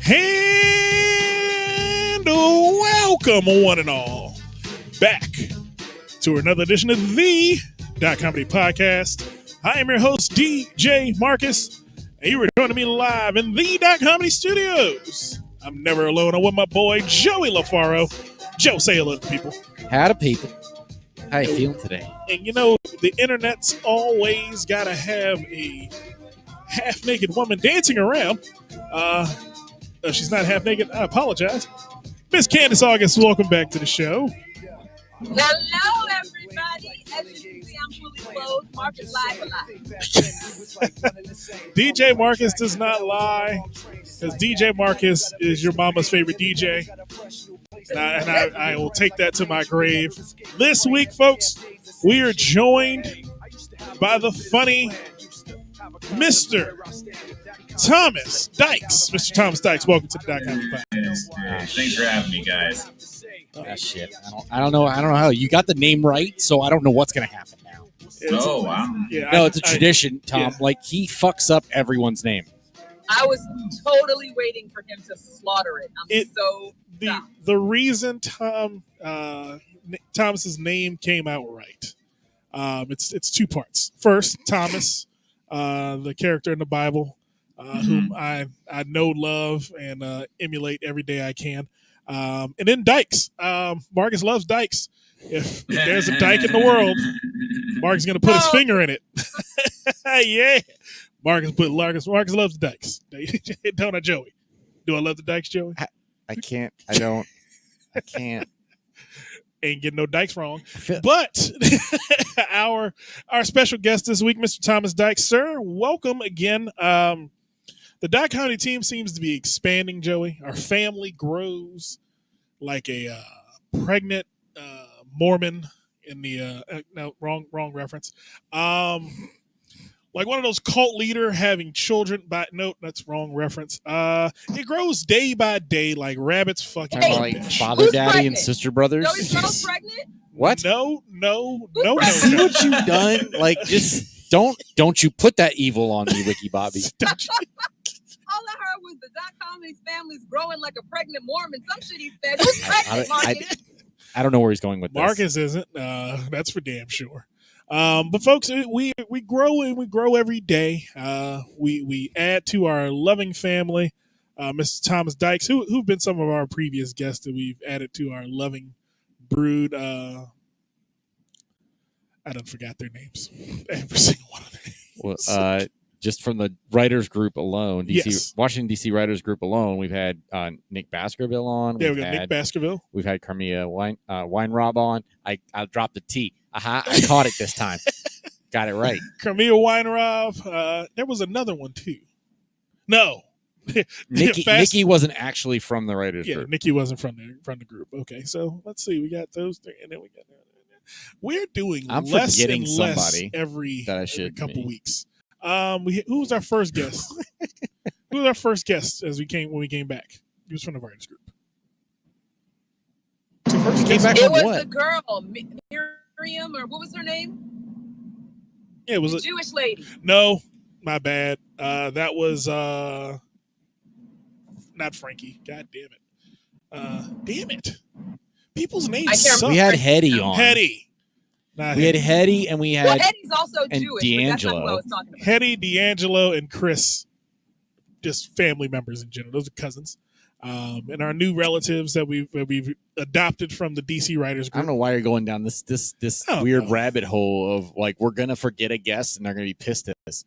And welcome, one and all, back to another edition of the Dot Comedy Podcast. I am your host, DJ Marcus, and you are joining me live in the Dot Comedy Studios. I'm never alone. I'm with my boy, Joey LaFaro. Joe, say hello to people. Howdy, people. How you feeling today? And you know, the internet's always got to have a half-naked woman dancing around. She's not half-naked. I apologize. Miss Candace August, welcome back to the show. Hello, everybody. As you can see, I'm fully clothed. Marcus lies a lot. DJ Marcus does not lie, because DJ Marcus is your mama's favorite DJ. And I will take that to my grave. This week, folks, we are joined by the funny Mr. Thomas Dykes. Mr. Thomas Dykes, welcome to the Dot Comedy Podcast. Thanks for having me, guys. Shit. I don't know how you got the name right, so I don't know what's gonna happen now. Oh, wow. Yeah, No, it's a tradition, Tom. yeah. Like he fucks up everyone's name. I was totally waiting for him to slaughter it. The reason Thomas's name came out right, it's two parts. First, Thomas, the character in the Bible, whom I know, love, and emulate every day I can. And then Dykes. Marcus loves Dykes. If there's a dyke in the world, Marcus is going to put his finger in it. Yeah. Marcus loves the Dykes. Don't I, Joey? Do I love the Dykes, Joey? I can't. I don't. I can't. Ain't getting no Dykes wrong. But our special guest this week, Mr. Thomas Dykes. Sir, welcome again. The Dot Comedy team seems to be expanding, Joey. Our family grows like a pregnant Mormon in the no, wrong reference. Like one of those cult leader having children by note, that's wrong reference. It grows day by day like rabbits fucking. Hey, like bitch. father, Who's daddy, pregnant? and sister brothers. Joey's girl's pregnant? What? No. See what you've done? Like, just don't you put that evil on me, Ricky Bobby. Don't you- All I heard was the Dot Comedy's family's growing like a pregnant Mormon. Some shit he said. Who's pregnant, Marcus? I don't know where he's going with this. Marcus isn't. That's for damn sure. But folks, we grow and we grow every day. We add to our loving family, Mr. Thomas Dykes, who've been some of our previous guests that we've added to our loving brood. I done forgot their names. Every single one of their names. Well, just from the writers group alone, Yes. Washington D.C. writers group alone, we've had Nick Baskerville on. There we go, Nick Baskerville. We've had Carmia Weinrob on. I dropped the T. I caught it this time. Got it right. Carmia Weinrob. There was another one too. No. Nikki wasn't actually from the writers Yeah, group. Nikki wasn't from the group. Okay, so let's see. We got those three, and then we got. We're doing I'm less forgetting and less somebody every that I should couple be. weeks. Who was our first guest? Who was our first guest when we came back? He was from the writers group. First Came guest? back It on was what? the girl, Miriam, or what was her name? Yeah, it was Jewish lady. no, my bad. That was not Frankie. God damn it. Damn it. People's names I can't suck. We had Hetty on. Hetty. Not We had Hetty. Hetty, and we Well, had Eddie's also and Jewish, but that's not D'Angelo. what I was talking about. Hetty, D'Angelo, and Chris, just family members in general. Those are cousins. And our new relatives that we've adopted from the DC writers I don't group. know why you're going down this Oh, weird no. rabbit hole of like we're gonna forget a guest and they're gonna be pissed at us.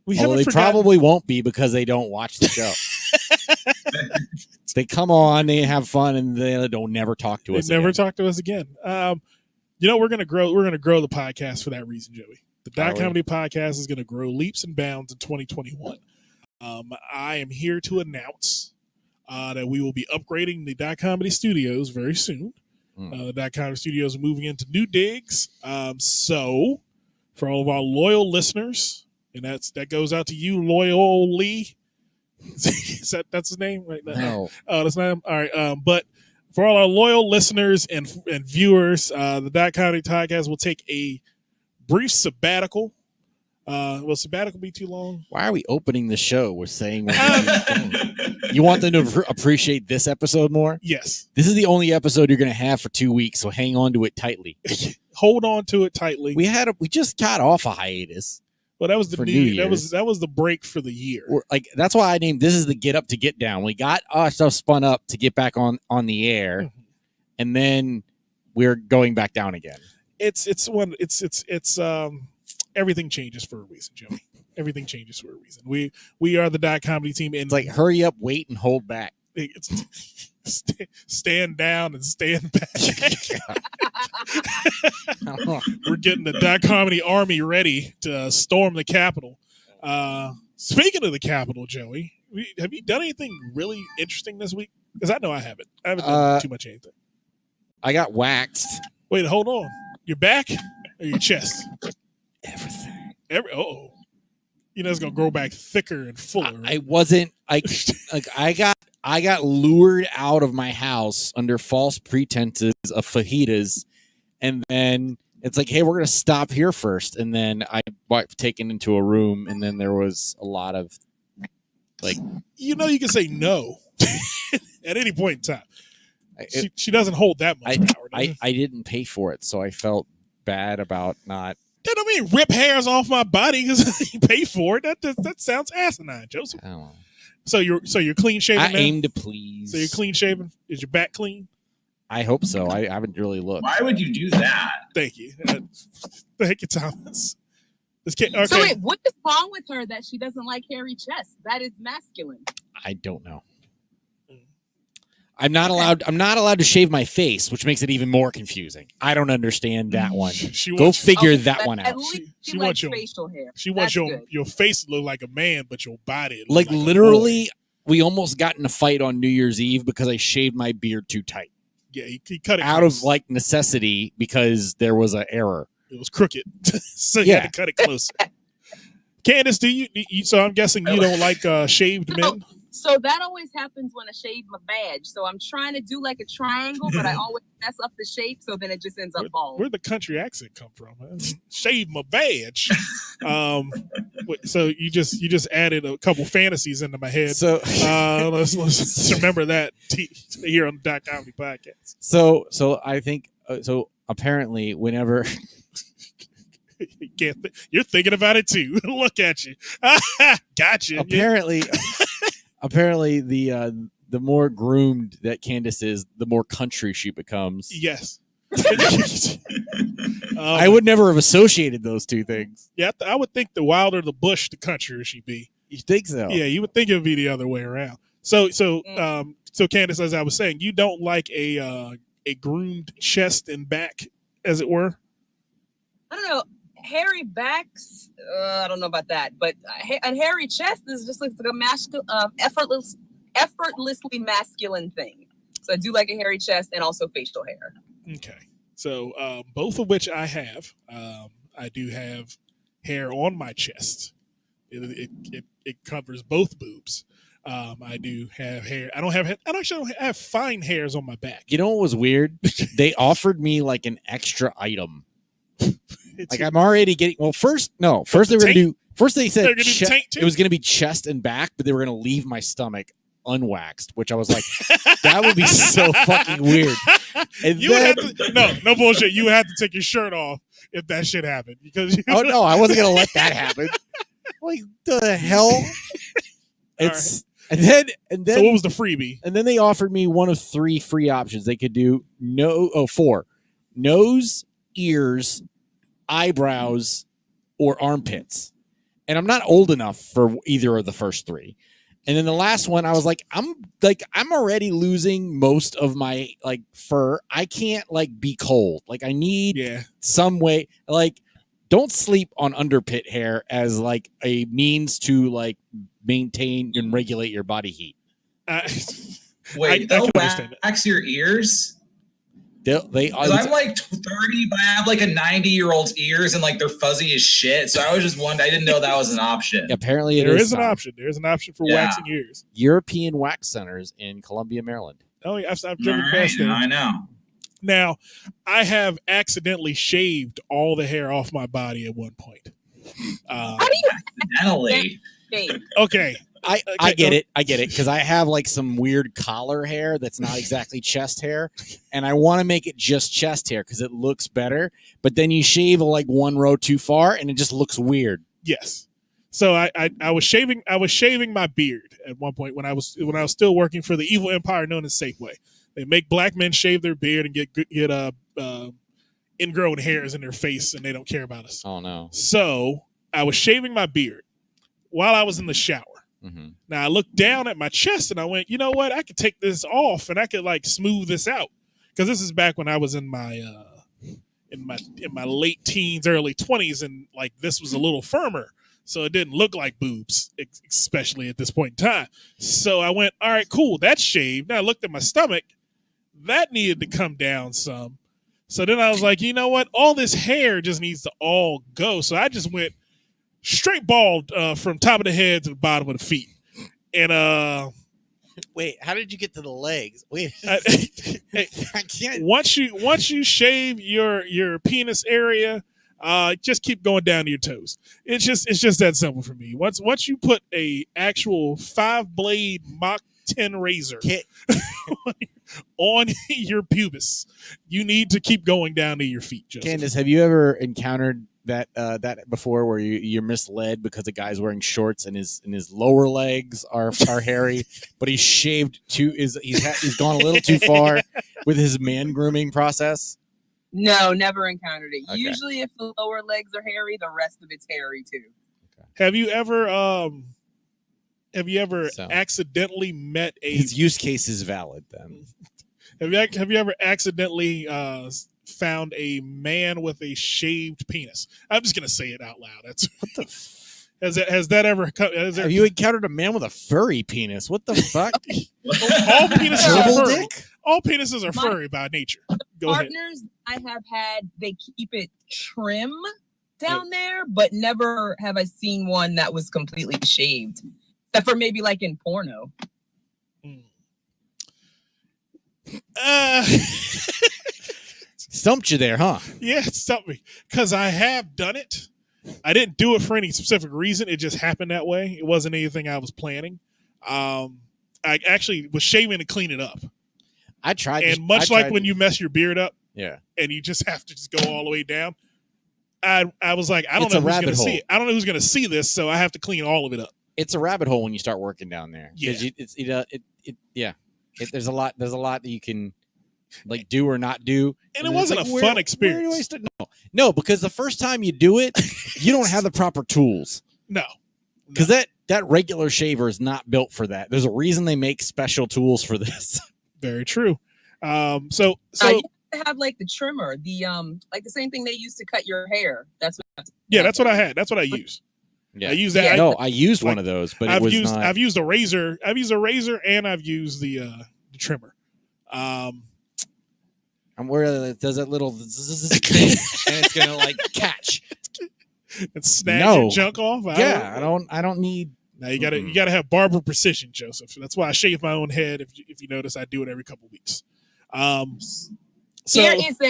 We Although haven't they forgotten. probably won't be because they don't watch the show. They come on, they have fun, and they don't never talk to us. They never again. talk to us again. We're gonna grow. We're gonna grow the podcast for that reason, Joey. The Dot Are we? Comedy Podcast is gonna grow leaps and bounds in 2021. I am here to announce that we will be upgrading the Dot Comedy Studios very soon. The Dot Comedy Studios are moving into new digs. So, for all of our loyal listeners, and that goes out to you, loyal Lee. That's his name, right? No. Oh, that's not him. All right. But for all our loyal listeners and viewers, the Dot Comedy Podcast will take a brief sabbatical Will sabbatical be too long? Why are we opening the show with saying you want them to appreciate this episode more? Yes. This is the only episode you're going to have for 2 weeks, so hang on to it tightly. Hold on to it tightly. We just got off a hiatus. Well, that was the for New New Year. Year's. That was the break for the year. Like that's why I named this is the Get Up to Get Down. We got our stuff spun up to get back on the air, and then we're going back down again. It's everything changes for a reason, Joey. Everything changes for a reason. We are the Dot Comedy team, and It's like hurry up, wait, and hold back. it's stand down and stand back. We're getting the Dot Comedy Army ready to storm the Capitol. Speaking of the Capitol, Joey, have you done anything really interesting this week? Because I know I haven't. I haven't done too much anything. I got waxed. Wait, hold on. Your back or your chest? Everything. You know it's gonna grow back thicker and fuller. I wasn't. I got lured out of my house under false pretenses of fajitas, and then it's like, hey, we're gonna stop here first, and then I got taken into a room, and then there was a lot of like, you can say no at any point in time. She doesn't hold that much power. I didn't pay for it, so I felt bad about not. That don't mean rip hairs off my body because you pay for it. That sounds asinine, Joseph. I don't know. So you're clean shaven. I now? aim to please. So you're clean shaven. Is your back clean? I hope so. I haven't really looked. Why would you do that? Thank you. Thank you, Thomas. Okay. So wait, what is wrong with her that she doesn't like hairy chest? That is masculine. I don't know. I'm not allowed to shave my face, which makes it even more confusing. I don't understand that one. Go figure that one out. At least She likes wants your facial hair. She wants That's good. your face to look like a man, but your body Like a literally, boy. we almost got in a fight on New Year's Eve because I shaved my beard too tight. Yeah, he cut it Out close. of like necessity because there was an error. It was crooked, so you had to cut it closer. Candace, do you? So I'm guessing you don't like shaved men. So that always happens when I shave my badge. So I'm trying to do like a triangle, but I always mess up the shape, so then it just ends up bald. Where'd the country accent come from? Man? Shave my badge. So you just added a couple fantasies into my head. So let's remember that here on the Dot Comedy Podcast. So I think so. Apparently, whenever You're thinking about it too. Look at you. Gotcha. apparently the more groomed that Candace is, the more country she becomes. Yes. I would never have associated those two things. Yeah, I would think the wilder the bush, the country she'd be. You think so? Yeah, you would think it would be the other way around. So Candace, as I was saying, you don't like a groomed chest and back, as it were. I don't know. Hairy backs, I don't know about that, but a hairy chest is just like a effortlessly masculine thing. So I do like a hairy chest and also facial hair. Okay, so both of which I have. I do have hair on my chest. It covers both boobs. I do have hair. I don't have fine hairs on my back. You know what was weird? They offered me like an extra item. Like I'm already getting. Well, first they were going to do. First they said it was going to be chest and back, but they were going to leave my stomach unwaxed, which I was like, that would be so fucking weird. And you would have to, no bullshit. You would have to take your shirt off if that shit happened because. Oh no, I wasn't going to let that happen. Like the hell. It's right. and then. So what was the freebie? And then they offered me one of 3 free options. They could do 4: nose, ears, eyebrows, or armpits. And I'm not old enough for either of the first 3. And then the last one, I was like, I'm already losing most of my like fur. I can't like be cold. Like I need some way. Like don't sleep on underpit hair as like a means to like maintain and regulate your body heat. Wait, they'll wax your ears? I'm like 30, but I have like a 90-year-old's ears and like they're fuzzy as shit. So I was just wondering, I didn't know that was an option. Apparently there is an option. There's an option for waxing ears. European wax centers in Columbia, Maryland. Oh, yeah, I've driven past there. I know. Now, I have accidentally shaved all the hair off my body at one point. How do you accidentally? Okay. I get it. I get it because I have like some weird collar hair that's not exactly chest hair, and I want to make it just chest hair because it looks better. But then you shave like one row too far, and it just looks weird. Yes. So I was shaving my beard at one point when I was still working for the evil empire known as Safeway. They make black men shave their beard and get ingrown hairs in their face, and they don't care about us. Oh no! So I was shaving my beard while I was in the shower. Mm-hmm. Now I looked down at my chest and I went, you know what? I could take this off and I could like smooth this out because this is back when I was in my late teens, early 20s, and like this was a little firmer, so it didn't look like boobs, especially at this point in time. So I went, all right, cool, that's shaved. Now I looked at my stomach, that needed to come down some. So then I was like, you know what? All this hair just needs to all go. So I just went straight bald from top of the head to the bottom of the feet. And wait, how did you get to the legs? Wait, I can't. Once you shave your penis area, just keep going down to your toes. It's just that simple for me. Once you put a actual 5-blade Mach 10 razor on your pubis, you need to keep going down to your feet. Joseph. Candace, have you ever encountered that before where you're misled because a guy's wearing shorts and his lower legs are hairy, but he's shaved he's gone a little too far with his man grooming process? No, never encountered it. Okay. Usually if the lower legs are hairy, the rest of it's hairy too. Okay. Have you ever accidentally met his use case is valid then? Have you ever accidentally found a man with a shaved penis? I'm just gonna say it out loud. That's what the has that ever come? Have you encountered a man with a furry penis? What the fuck? All penises are furry. All penises are furry by nature. Partners I have had, they keep it trim down there, but never have I seen one that was completely shaved, except for maybe like in porno. Stumped you there, huh? Yeah, it stumped me because I have done it. I didn't do it for any specific reason. It just happened that way. It wasn't anything I was planning. I actually was shaving to clean it up. I tried. And much like when you mess your beard up, yeah, and you just have to just go all the way down. I was like, I don't know who's going to see it. I don't know who's going to see this, so I have to clean all of it up. It's a rabbit hole when you start working down there. Yeah, there's a lot that you can like do or not do, and it wasn't a fun experience. No, because the first time you do it, you don't have the proper tools. No, because that regular shaver is not built for that. There's a reason they make special tools for this. Very true. So you have like the trimmer, the like the same thing they use to cut your hair. That's what I had. That's what I use. Yeah. I use that. No, I used one of those, but I've used a razor. I've used a razor and I've used the trimmer. I'm where it does that little thing and it's gonna like catch and snag your junk off. I don't need. Now you gotta have barber precision, Joseph. That's why I shave my own head. If you notice, I do it every couple of weeks. So here's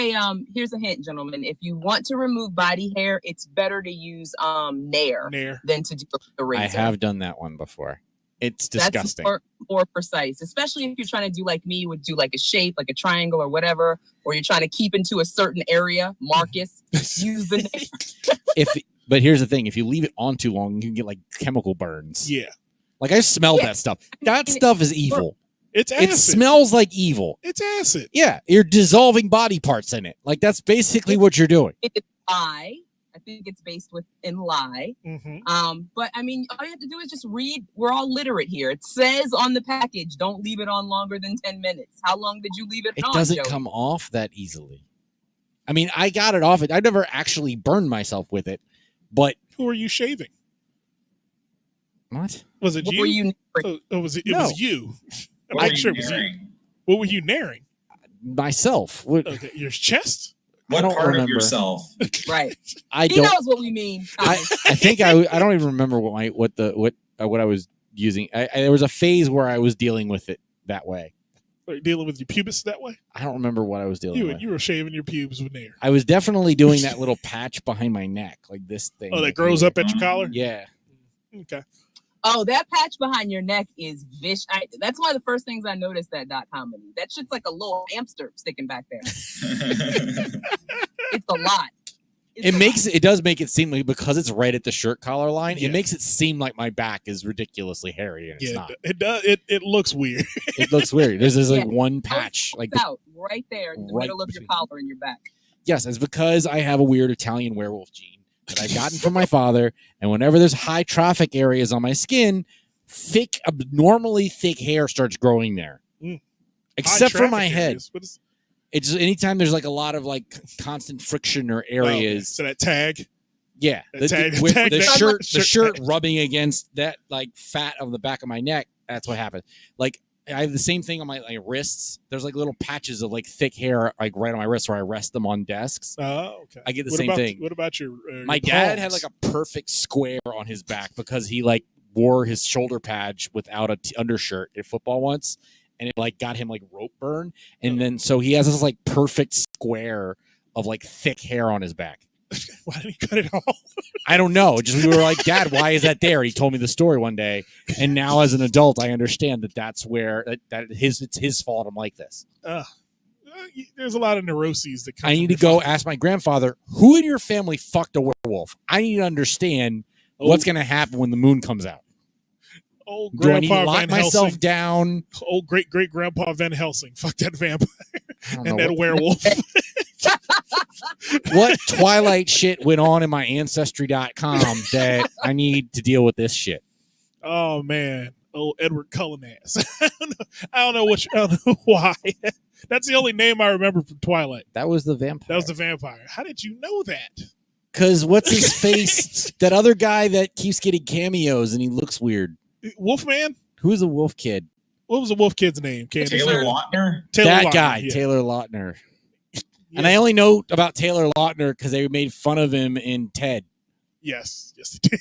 a hint, gentlemen. If you want to remove body hair, it's better to use Nair than to do the razor. I have done that one before. It's disgusting. That's more precise, especially if you're trying to do like me, would do like a shape, like a triangle or whatever, or you're trying to keep into a certain area. Marcus, use the Nair. But here's the thing: if you leave it on too long, you can get like chemical burns. Yeah, like I smelled that stuff. That stuff is evil. It's acid. It smells like evil. It's acid. Yeah, you're dissolving body parts in it. Like that's basically what you're doing. It's lye. I think it's based in lye. Mm-hmm. But I mean, all you have to do is just read. We're all literate here. It says on the package, don't leave it on longer than 10 minutes. How long did you leave it on? It doesn't come off that easily. I mean, I got it off. I never actually burned myself with it, but who are you shaving? What was it? What you? Were you? It was you. I'm sure it was you. What were you naring? Myself. Okay, your chest. What part of yourself? Right. He knows what we mean. I think I don't even remember what I was using. There was a phase where I was dealing with it that way. Are you dealing with your pubis that way? I don't remember what I was dealing with. You were shaving your pubes with nair. I was definitely doing that little patch behind my neck, like this thing. Oh, that grows up at your collar? Yeah. Okay. Oh, that patch behind your neck is vicious. That's one of the first things I noticed at Dot Comedy. That shit's like a little hamster sticking back there. It's a lot. It does make it seem like, because it's right at the shirt collar line, it makes it seem like my back is ridiculously hairy, and it's not. It does. It looks weird. It looks weird. There's like one patch, like out right there in the middle of your collar and your back. Yes, it's because I have a weird Italian werewolf gene that I've gotten from my father, and whenever there's high traffic areas on my skin, abnormally thick hair starts growing there. Except for my head. It's just anytime there's like a lot of like constant friction or areas. So that tag. Yeah. The shirt rubbing against that like fat of the back of my neck. That's what happened. Like I have the same thing on my wrists. There's like little patches of like thick hair like right on my wrists where I rest them on desks. Oh, okay. I get the same thing. What about your my dad had like a perfect square on his back because he like wore his shoulder patch without a undershirt in football once. And it like got him like rope burn. And then so he has this like perfect square of like thick hair on his back. Why didn't he cut it off? I don't know. Just we were like, Dad, why is that there? He told me the story one day. And now as an adult, I understand that that's where it's his fault I'm like this. There's a lot of neuroses that come. I need to go ask my grandfather, who in your family fucked a werewolf? I need to understand what's going to happen when the moon comes out. Old Do I need to Grandpa lock Van myself Helsing. down? Old great Grandpa Van Helsing. Fuck that vampire and that werewolf. What Twilight shit went on in my Ancestry.com that I need to deal with this shit? Oh man, Edward Cullen ass. I don't know why. That's the only name I remember from Twilight. That was the vampire. That was the vampire. How did you know that? Because what's his face? That other guy that keeps getting cameos and he looks weird. Wolfman? Who's a wolf kid? What was the wolf kid's name? Taylor Lautner? That guy, yeah. Taylor Lautner. Yeah. And I only know about Taylor Lautner because they made fun of him in Ted. Yes, they did.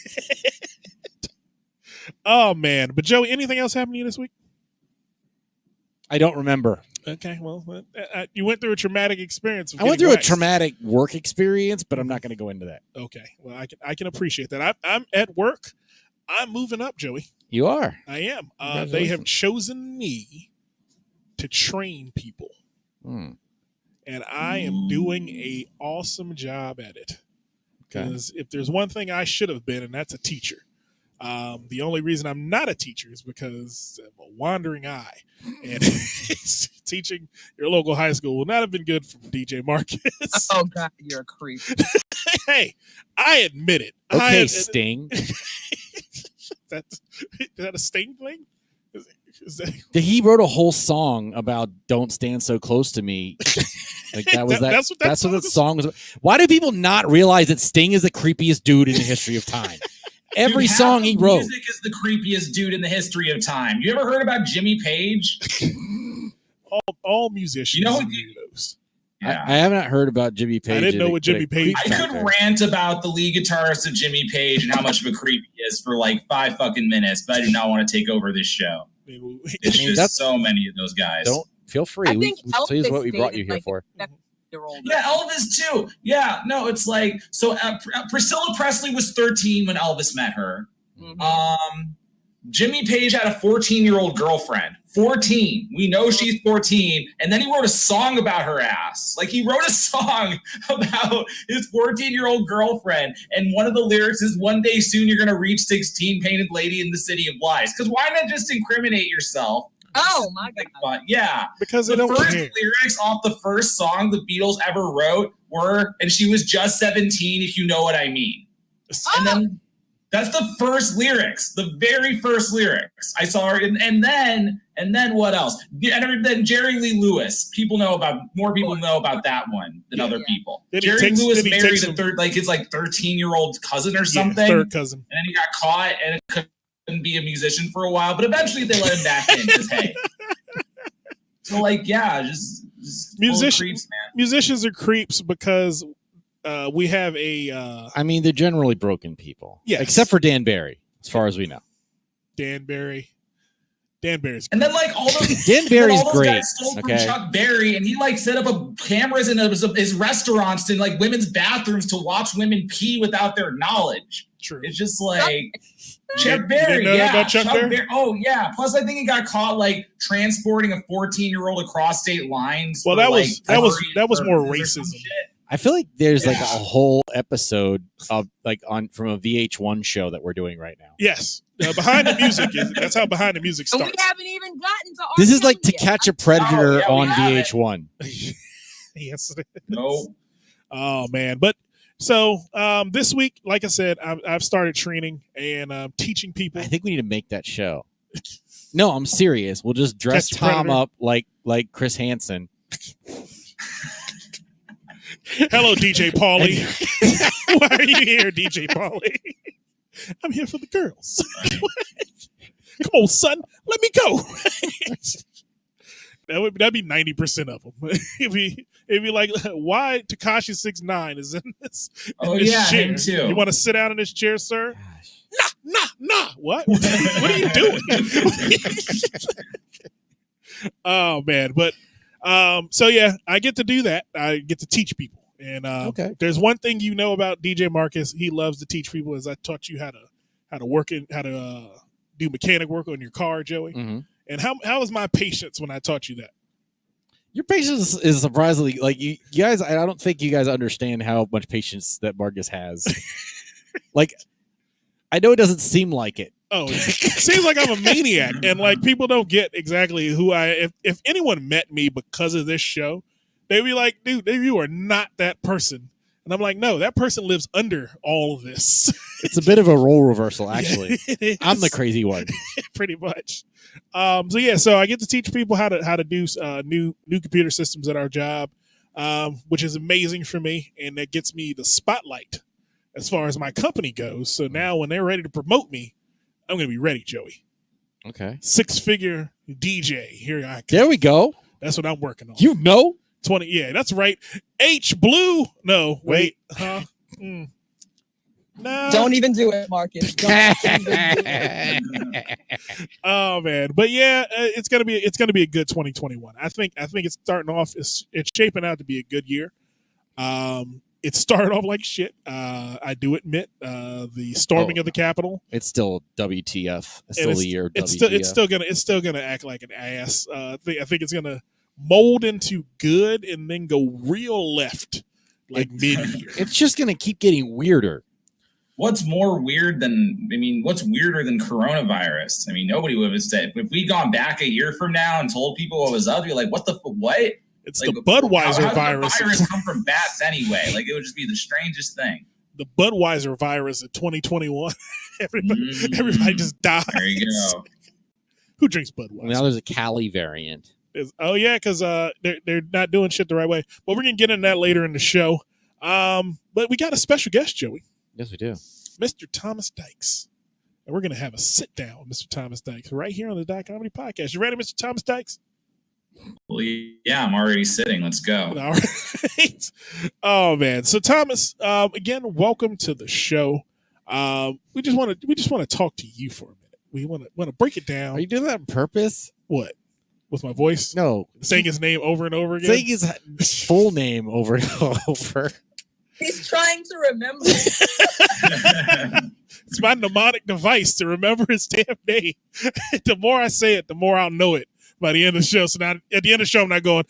Oh, man. But, Joey, anything else happened to you this week? I don't remember. Okay, well, you went through a traumatic experience. I went through a traumatic work experience, but I'm not going to go into that. Okay, well, I can appreciate that. I'm at work. I'm moving up, Joey. You are. I am. They have chosen me to train people. And I am doing a awesome job at it. Because if there's one thing I should have been, and that's a teacher. The only reason I'm not a teacher is because I'm a wandering eye. And teaching your local high school will not have been good for DJ Marcus. Oh, God, you're a creep. Hey, I admit it. Okay, Sting. Is that a Sting thing? He wrote a whole song about "Don't Stand So Close to Me." Like that's what the song was about. Why do people not realize that Sting is the creepiest dude in the history of time? Every song he wrote. Music is the creepiest dude in the history of time. You ever heard about Jimmy Page? all musicians. You know, I haven't heard about Jimmy Page. I didn't know what Jimmy Page. I could rant about the lead guitarist of Jimmy Page and how much of a creep he is for like 5 fucking minutes, but I do not want to take over this show. It's just so many of those guys. Don't feel free. I think Elvis what we brought you here for. Yeah, Elvis too. Yeah, no, it's like so. Priscilla Presley was 13 when Elvis met her. Mm-hmm. Jimmy Page had a 14-year-old girlfriend. 14. We know she's 14. And then he wrote a song about her ass. Like he wrote a song about his 14-year-old girlfriend. And one of the lyrics is, "One day soon you're going to reach 16, painted lady in the city of lies." Because why not just incriminate yourself? Oh my God. Yeah. Because the first lyrics off the first song the Beatles ever wrote were, "And she was just 17, if you know what I mean." And then that's the first lyrics, the very first lyrics. I saw her, and then what else? And then Jerry Lee Lewis. More people know about that one than other people. Jerry Lewis married his 13-year-old cousin or something. Third cousin. And then he got caught and couldn't be a musician for a while, but eventually they let him back in because hey. So just creeps, man. Musicians are creeps because we have a. I mean, they're generally broken people. Yes. Except for Dan Barry, as far as we know. Dan Barry. Dan Barry's great. And then like all those Dan Barry's all those great. Guys stole from Chuck Berry, and he like set up cameras in his restaurants and like women's bathrooms to watch women pee without their knowledge. True. It's just like Chuck Berry. Yeah, Chuck Berry. Oh yeah. Plus, I think he got caught like transporting a 14-year-old across state lines. Well, that was more racism. I feel like there's like a whole episode of like from a VH1 show that we're doing right now. Yes, behind the music that's how behind the music starts. And we haven't even gotten to. This is like To Catch a Predator on VH1. Yes. No. Oh man, but so this week, like I said, I've started training and teaching people. I think we need to make that show. No, I'm serious. We'll just dress Tom up like Chris Hansen. Hello, DJ Pauly. Why are you here, DJ Pauly? I'm here for the girls. Come on, son. Let me go. That'd be 90% of them. It'd be like, why Tekashi 6ix9ine is in this? Chair. Him too. You want to sit down in this chair, sir? Nah. What? What are you doing? Oh man, but so yeah, I get to do that. I get to teach people. And there's one thing you know about DJ Marcus. He loves to teach people. As I taught you how to do mechanic work on your car, Joey. Mm-hmm. And how was my patience when I taught you that? Your patience is surprisingly like you guys. I don't think you guys understand how much patience that Marcus has. Like, I know it doesn't seem like it. Oh, it seems like I'm a maniac, and like people don't get exactly who I. If anyone met me because of this show, they'd be like, "Dude, you are not that person." And I'm like, "No, that person lives under all of this." It's a bit of a role reversal, actually. Yeah, I'm the crazy one, pretty much. So I get to teach people how to do new computer systems at our job, which is amazing for me, and that gets me the spotlight as far as my company goes. So now when they're ready to promote me, I'm going to be ready, Joey. Okay. 6-figure DJ. Here I come. There we go. That's what I'm working on. 20. Yeah, that's right. H Blue. No, wait. Huh? No. Don't even do it, Marcus. Oh man, but yeah, it's gonna be a good 2021. I think it's starting off. It's shaping out to be a good year. It started off like shit. I do admit the storming of the Capitol. It's still WTF. It's still the year. It's still gonna act like an ass. I think it's gonna mold into good and then go real left like mid-year. It's just gonna keep getting weirder. What's weirder than coronavirus? I mean, nobody would have said, if we'd gone back a year from now and told people what was up, you're like, what? It's like, the Budweiser virus. How does the virus come from bats anyway? Like, it would just be the strangest thing. The Budweiser virus in 2021. Everybody just dies. There you go. Who drinks Budweiser? Now there's a Cali variant. Because they're not doing shit the right way. But we're going to get into that later in the show. But we got a special guest, Joey. Yes, we do. Mr. Thomas Dykes. And we're going to have a sit down with Mr. Thomas Dykes right here on the Dyke Comedy Podcast. You ready, Mr. Thomas Dykes? Well, yeah, I'm already sitting. Let's go. All right. Oh man. So Thomas, again, welcome to the show. We just want to talk to you for a minute. We want to break it down. Are you doing that on purpose? What? With my voice? No. Saying his name over and over again? Saying his full name over and over. He's trying to remember. It's my mnemonic device to remember his damn name. The more I say it, the more I'll know it by the end of the show. So now at the end of the show, I'm not going,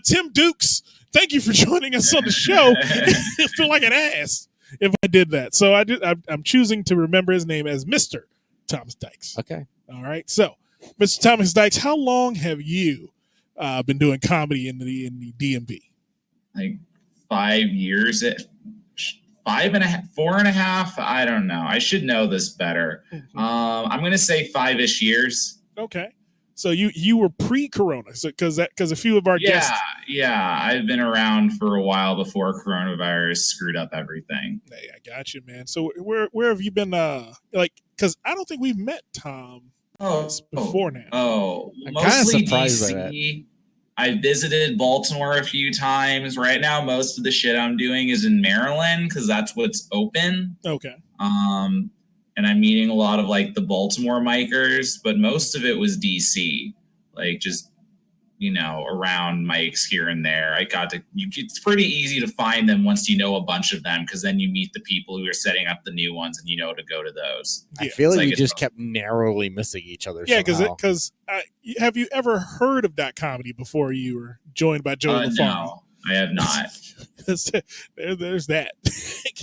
Tim Dukes, thank you for joining us on the show. I feel like an ass if I did that. So I'm choosing to remember his name as Mr. Thomas Dykes. Okay. All right. So, Mr. Thomas Dykes, how long have you been doing comedy in the DMV? Like 5 years. 5.5, 4.5. I don't know. I should know this better. Mm-hmm. I'm going to say 5-ish years. Okay. So you were pre-corona, so because a few of our guests. Yeah, I've been around for a while before coronavirus screwed up everything. Hey, I got you, man. So where have you been? Because I don't think we've met Tom before now. Oh, I'm mostly surprised by DC. I visited Baltimore a few times. Right now, most of the shit I'm doing is in Maryland because that's what's open. Okay. and I'm meeting a lot of like the Baltimore micers, but most of it was DC, like just, you know, around mics here and there. It's pretty easy to find them once you know a bunch of them, because then you meet the people who are setting up the new ones and you know to go to those. I feel like you just kept narrowly missing each other. Yeah, because have you ever heard of Dot Comedy before you were joined by Joey LaFarge? No, I have not. There's that.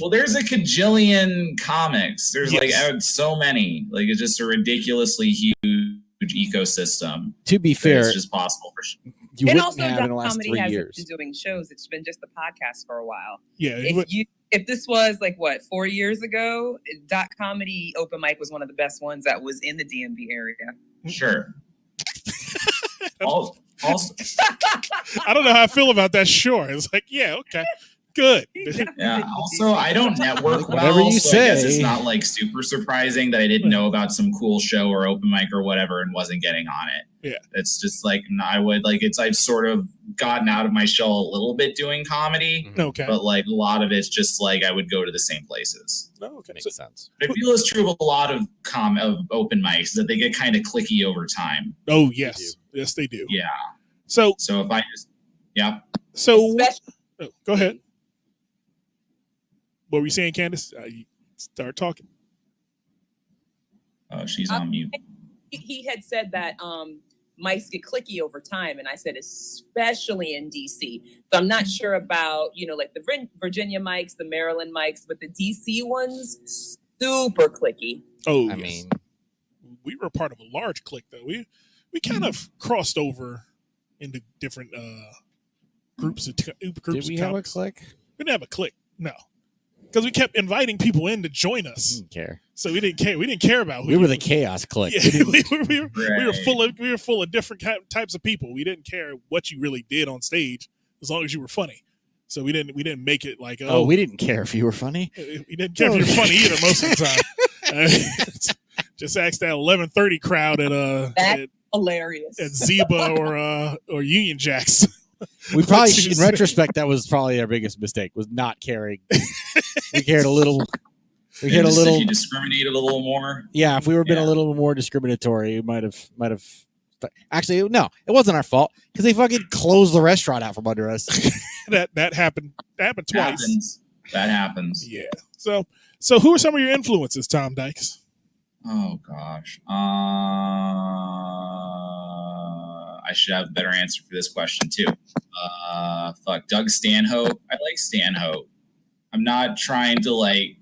Well, there's a cajillion comics. There's like so many. Like it's just a ridiculously huge ecosystem. To be fair, it's just possible for sure. You and also, have in the last Comedy 3 hasn't years. been doing shows. It's been just the podcast for a while. Yeah. If this was like 4 years ago, Dot Comedy open mic was one of the best ones that was in the DMV area. Sure. Also, I don't know how I feel about that. Sure, it's like, yeah, okay, good. Yeah. Also, I don't network well. Whatever you say. I guess it's not like super surprising that I didn't know about some cool show or open mic or whatever and wasn't getting on it. Yeah. It's just like I've sort of gotten out of my shell a little bit doing comedy. Okay. But like a lot of it's just like I would go to the same places. Oh, okay. Makes sense. I feel it's true of a lot of open mics that they get kind of cliquey over time. Oh yes, yes they do. Yeah. So if I just So go ahead. What were you saying, Candace? You start talking. Oh, she's on mute. He had said that mics get clicky over time, and I said especially in DC. So I'm not sure about like the Virginia mics, the Maryland mics, but the DC ones super clicky. Oh, I mean, we were part of a large clique though. We kind of crossed over into different groups of did we have a clique? We didn't have a clique, no, because we kept inviting people in to join us. Didn't care. So we didn't care. We didn't care about who we were the chaos clique. Yeah, we were full of different types of people. We didn't care what you really did on stage as long as you were funny. So we didn't make it like we didn't care if you were funny. We didn't care if you were funny either most of the time. Just ask that 11:30 crowd at hilarious at Zeba or Union Jacks. We probably in retrospect that was probably our biggest mistake, was not caring. We cared a little. We cared a little. If you discriminated a little more. Yeah, if we were been a little more discriminatory, we might have. Actually, no, it wasn't our fault because they fucking closed the restaurant out from under us. that happened. That happened twice. That happens. Yeah. So who are some of your influences, Tom Dykes? Oh gosh. I should have a better answer for this question too. Doug Stanhope. I like Stanhope. I'm not trying to like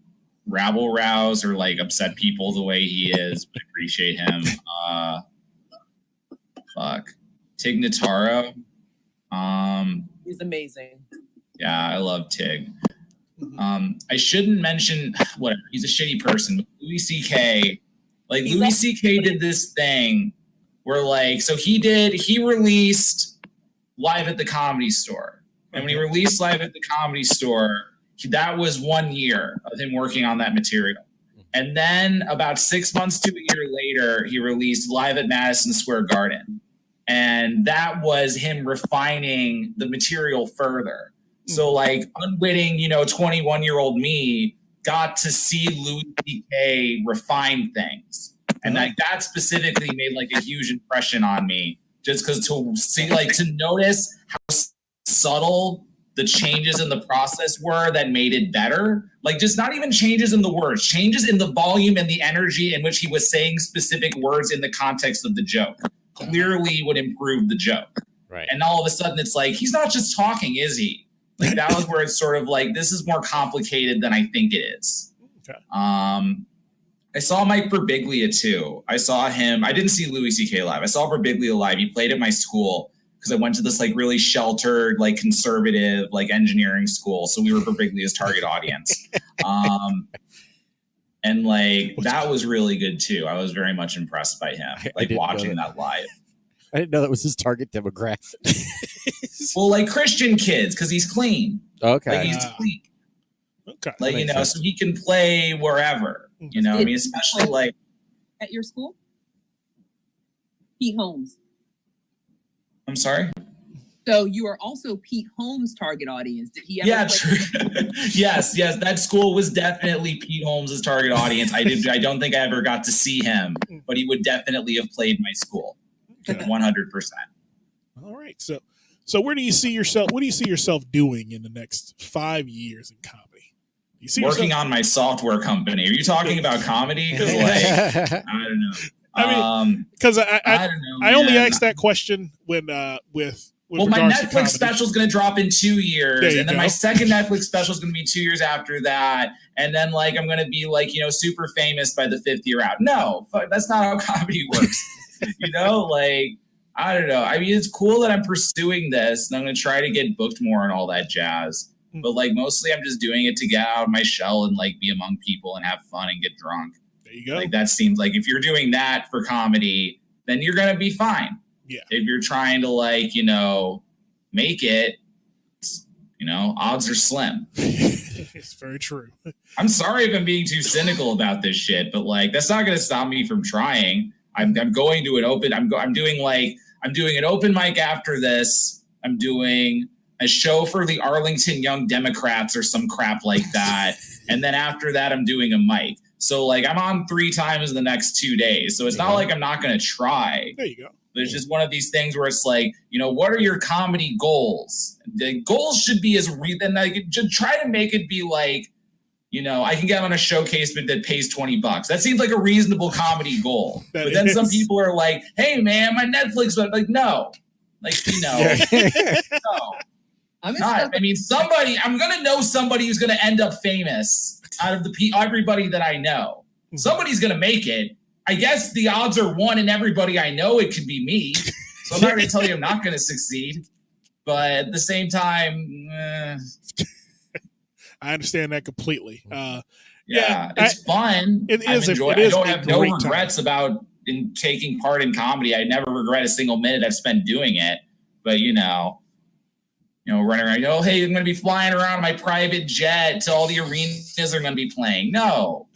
rabble rouse or like upset people the way he is, but I appreciate him. Tig Notaro. He's amazing. Yeah, I love Tig. I shouldn't mention whatever. He's a shitty person, but Louis C.K. Like Louis C.K. did this thing where like, so he released Live at the Comedy Store. And when he released Live at the Comedy Store, that was 1 year of him working on that material. And then about 6 months to a year later, he released Live at Madison Square Garden. And that was him refining the material further. So like unwitting, 21-year-old me got to see Louis C.K. refine things. And like that specifically made like a huge impression on me, just because to see, like, to notice how subtle the changes in the process were that made it better. Like just not even changes in the words, changes in the volume and the energy in which he was saying specific words in the context of the joke clearly would improve the joke. Right. And all of a sudden it's like, he's not just talking, is he? Like that was where it's sort of like, this is more complicated than I think it is. Okay. I saw Mike Birbiglia too. I saw him. I didn't see Louis C.K. live. I saw Birbiglia live. He played at my school because I went to this like really sheltered, like conservative, like engineering school. So we were Birbiglia's target audience. And like that was really good too. I was very much impressed by him, like watching that live. I didn't know that was his target demographic. Well, like Christian kids, because he's clean. Okay. Like he's clean. Okay. Like, so he can play wherever. I mean, especially like at your school? Pete Holmes. I'm sorry? So you are also Pete Holmes' target audience. Did he ever? Yeah, true. yes. That school was definitely Pete Holmes' target audience. I don't think I ever got to see him, but he would definitely have played my school. 100%. All right. So where do you see yourself? What do you see yourself doing in the next 5 years in comedy? You see working on my software company. Are you talking about comedy? Because I don't know. I mean, because I only asked that question when well, my Netflix special is going to drop in 2 years, and then my second Netflix special is going to be 2 years after that, and then like I'm going to be like super famous by the 5th year out. No, that's not how comedy works. Like I don't know. I mean, it's cool that I'm pursuing this, and I'm going to try to get booked more and all that jazz. But like mostly, I'm just doing it to get out of my shell and like be among people and have fun and get drunk. There you go. Like that seems like if you're doing that for comedy, then you're going to be fine. Yeah. If you're trying to like, make it, odds are slim. It's very true. I'm sorry if I'm being too cynical about this shit, but like, that's not going to stop me from trying. I'm going to an open, I'm doing an open mic after this. I'm doing a show for the Arlington Young Democrats or some crap like that. And then after that, I'm doing a mic. So like, I'm on 3 times in the next 2 days. So it's not like I'm not going to try. There you go. There's just one of these things where it's like, what are your comedy goals? The goals should be then like, just try to make it be like, I can get on a showcase that pays $20. That seems like a reasonable comedy goal. But then some people are like, hey man, my Netflix, like, no, like, no. I'm going to know somebody who's going to end up famous out of everybody that I know. Somebody's going to make it. I guess the odds are 1 in everybody I know it could be me. So I'm not going to tell you I'm not going to succeed. But at the same time, I understand that completely. It's fun. It is. I don't have no regrets about taking part in comedy. I never regret a single minute I've spent doing it. But, running around, hey, I'm going to be flying around in my private jet to all the arenas are going to be playing. No.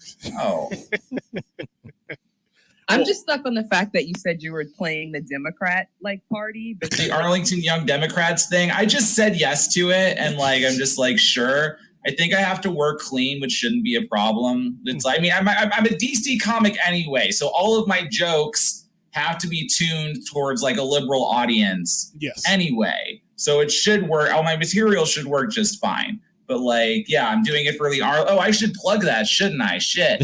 I'm just stuck on the fact that you said you were playing the Democrat party. The Arlington Young Democrats thing. I just said yes to it. And I'm just like, sure. I think I have to work clean, which shouldn't be a problem. I'm a DC comic anyway. So all of my jokes have to be tuned towards a liberal audience. Yes. Anyway. So it should work. All my material should work just fine. But I'm doing it for the I should plug that, shouldn't I? Shit.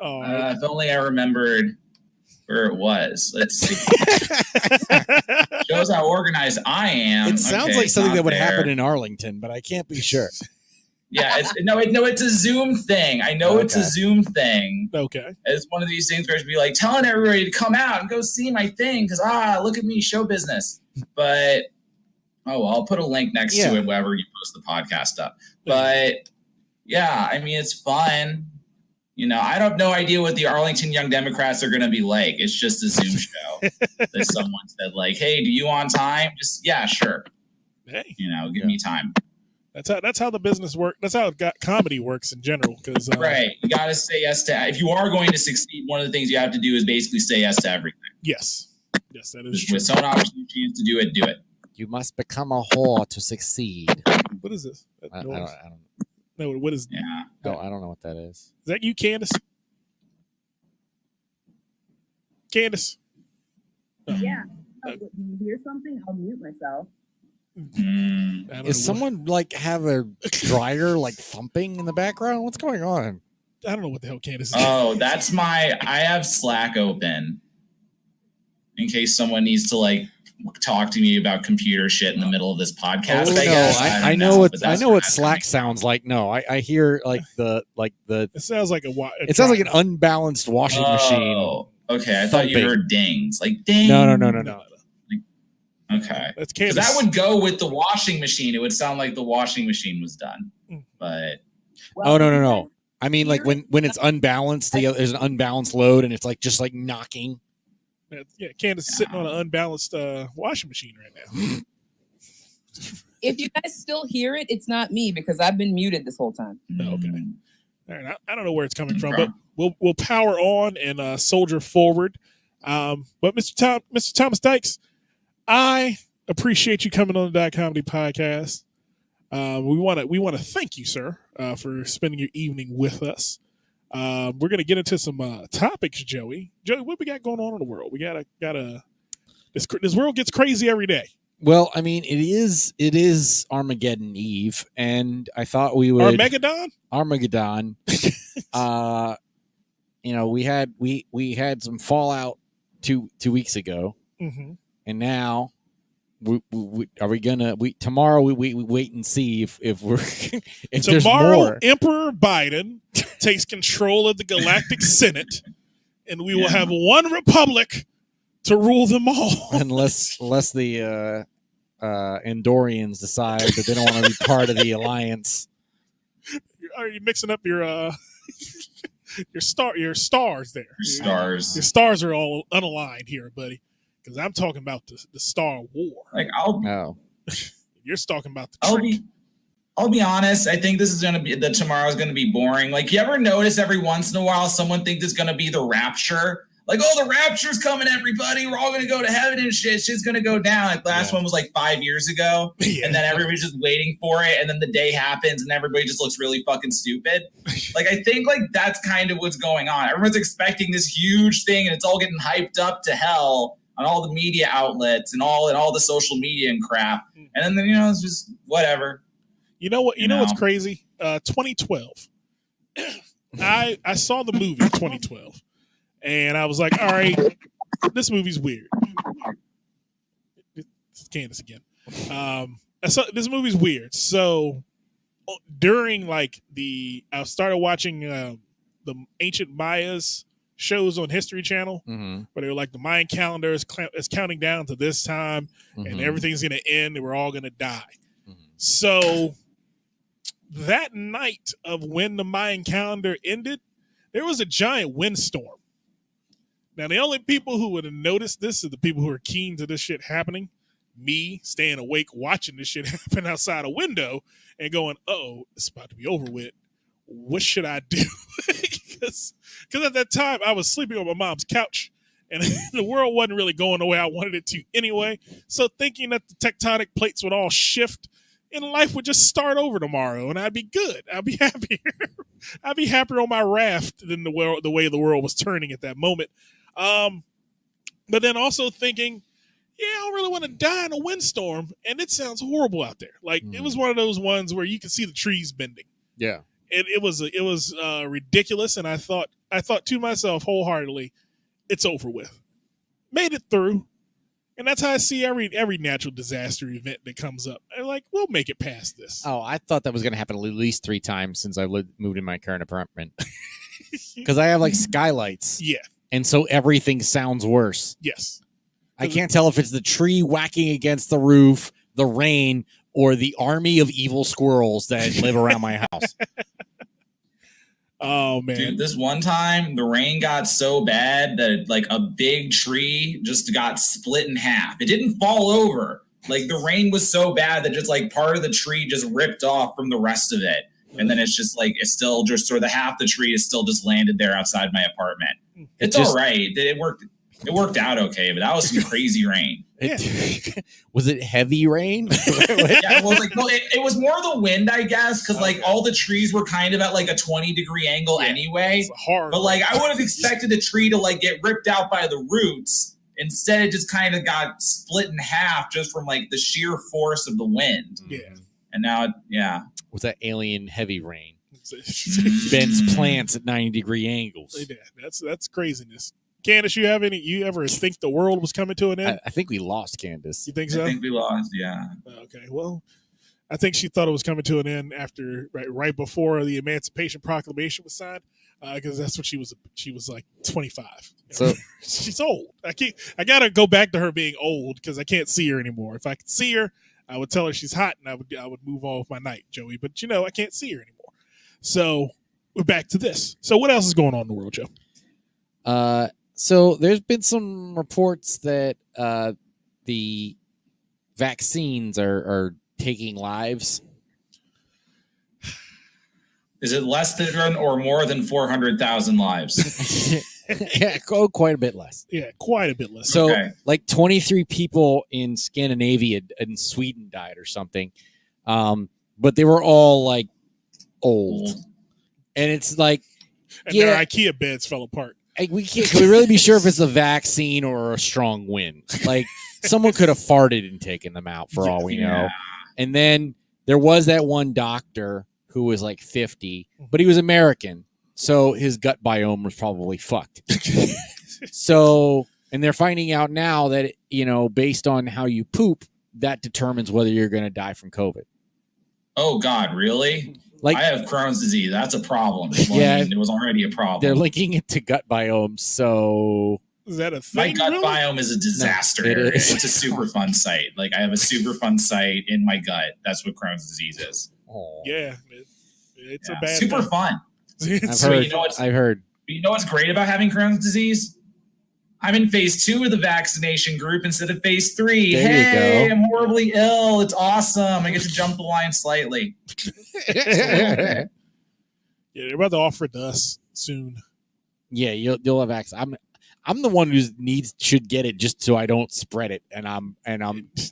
If only I remembered where it was. Let's see. Shows how organized I am. It sounds like something that would happen in Arlington, but I can't be sure. Yeah, it's a Zoom thing. I know it's a Zoom thing. Okay. It's one of these things where I'd be telling everybody to come out and go see my thing because look at me, show business. But I'll put a link next to it wherever you post the podcast up. But it's fun. I have no idea what the Arlington Young Democrats are going to be like. It's just a Zoom show that someone said hey, do you want time? Just, sure. Hey, give me time. That's how the business works. That's how comedy works in general. Because right, you got to say yes to. If you are going to succeed, one of the things you have to do is basically say yes to everything. Yes, that is true. With some opportunity to do it, do it. You must become a whore to succeed. What is this? I don't know. No, what is? Yeah. No, I don't know what that is. Is that you, Candace? Candace. Oh. Yeah. When you hear something, I'll mute myself. Is someone have a dryer thumping in the background? What's going on? I don't know what the hell Candace is. Oh, that's I have Slack open in case someone needs to talk to me about computer shit in the middle of this podcast. I guess. I know what Slack sounds like. No, I hear the. It sounds like it sounds like an unbalanced washing machine. Okay, I thought you heard dings. Ding. No. Okay. Because that would go with the washing machine. It would sound like the washing machine was done. But no. I mean when it's unbalanced, there's an unbalanced load and it's just knocking. Yeah, Candace is sitting on an unbalanced washing machine right now. If you guys still hear it, it's not me because I've been muted this whole time. Okay. All right. I don't know where it's coming from, but we'll power on and soldier forward. But Mr. Thomas Dykes, I appreciate you coming on the Dot Comedy Podcast. We want to thank you, sir, for spending your evening with us. We're gonna get into some topics, Joey. Joey, what we got going on in the world? We gotta. This world gets crazy every day. Well, I mean, it is Armageddon Eve, and I thought we would Armageddon. We had some fallout two weeks ago, and now tomorrow we wait and see if we're if there's more. Emperor Biden takes control of the Galactic Senate, and we will have one republic to rule them all, unless the Andorians decide that they don't want to be part of the alliance. Are you mixing up your stars there? Your stars are all unaligned here, buddy. Because I'm talking about the Star War. Like you're talking about the. I'll be honest. I think this is gonna be tomorrow's gonna be boring. Like, you ever notice every once in a while someone thinks it's gonna be the rapture? Like, oh, the rapture's coming, everybody. We're all going to go to heaven and shit. Shit's going to go down. Like, the last one was like 5 years ago. And then everybody's just waiting for it. And then the day happens and everybody just looks really fucking stupid. Like, I think like that's kind of what's going on. Everyone's expecting this huge thing and it's all getting hyped up to hell on all the media outlets and all the social media and crap. And then, it's just whatever. You know what? You know what's crazy? 2012. I saw the movie 2012. And I was like, all right, this movie's weird. It's Candace again. This movie's weird. So during I started watching the ancient Mayas shows on History Channel, where they were like, the Mayan calendar is counting down to this time, and everything's going to end, and we're all going to die. So that night of when the Mayan calendar ended, there was a giant windstorm. Now, the only people who would have noticed this are the people who are keen to this shit happening. Me staying awake, watching this shit happen outside a window and going, uh-oh, it's about to be over with. What should I do? Because at that time, I was sleeping on my mom's couch and the world wasn't really going the way I wanted it to anyway. So thinking that the tectonic plates would all shift and life would just start over tomorrow and I'd be good. I'd be happier. I'd be happier on my raft than the way the world was turning at that moment. But then also thinking, I don't really want to die in a windstorm, and it sounds horrible out there. Like it was one of those ones where you can see the trees bending. Yeah, it was ridiculous, and I thought to myself wholeheartedly, it's over with. Made it through, and that's how I see every natural disaster event that comes up. I'm like, we'll make it past this. Oh, I thought that was going to happen at least 3 times since I moved in my current apartment, because I have like skylights. Yeah. And so everything sounds worse. Yes. I can't tell if it's the tree whacking against the roof, the rain, or the army of evil squirrels that live around my house. Oh, man. Dude, this one time, the rain got so bad that like a big tree just got split in half. It didn't fall over. Like, the rain was so bad that just like part of the tree just ripped off from the rest of it. And then it's just like, it's still just sort of half the tree is still just landed there outside my apartment. It's all right. It worked out okay, but that was some crazy rain. Was it heavy rain? It was more the wind, I guess, because like all the trees were kind of at like a 20-degree angle anyway. But like I would have expected the tree to like get ripped out by the roots. Instead, it just kind of got split in half just from like the sheer force of the wind. Yeah. And now, was that alien heavy rain? Bends plants at 90-degree angles. Yeah, that's craziness. Candace, you ever think the world was coming to an end? I think we lost Candace. You think so? I think we lost, yeah. Okay, well, I think she thought it was coming to an end after right before the Emancipation Proclamation was signed, because that's what she was like 25. So she's old. I gotta go back to her being old because I can't see her anymore. If I could see her, I would tell her she's hot and I would move on with my night, Joey. But I can't see her anymore. So we're back to this. So what else is going on in the world, Joe? So there's been some reports that the vaccines are taking lives. Is it less than or more than 400,000 lives? Yeah, quite a bit less. Yeah, quite a bit less. So, like 23 people in Scandinavia and Sweden died or something, but they were all like old, and it's like, and their IKEA beds fell apart. Can we really be sure if it's a vaccine or a strong wind? Like someone could have farted and taken them out for all we know. And then there was that one doctor who was like 50, but he was American. So his gut biome was probably fucked. So, and they're finding out now that, based on how you poop, that determines whether you're going to die from COVID. Oh God, really? Like, I have Crohn's disease. That's a problem. Yeah, it was already a problem. They're linking it to gut biome. So is that a thing? My gut biome is a disaster. No, it's a super fun site. Like I have a super fun site in my gut. That's what Crohn's disease is. Oh. Yeah, it's a bad super thing. Fun. I've heard. You know what's great about having Crohn's disease? I'm in phase 2 of the vaccination group instead of phase 3. Hey, I'm horribly ill. It's awesome. I get to jump the line slightly. Yeah, they're about to offer it to us soon. Yeah, you'll have access. I'm the one who should get it just so I don't spread it, and I'm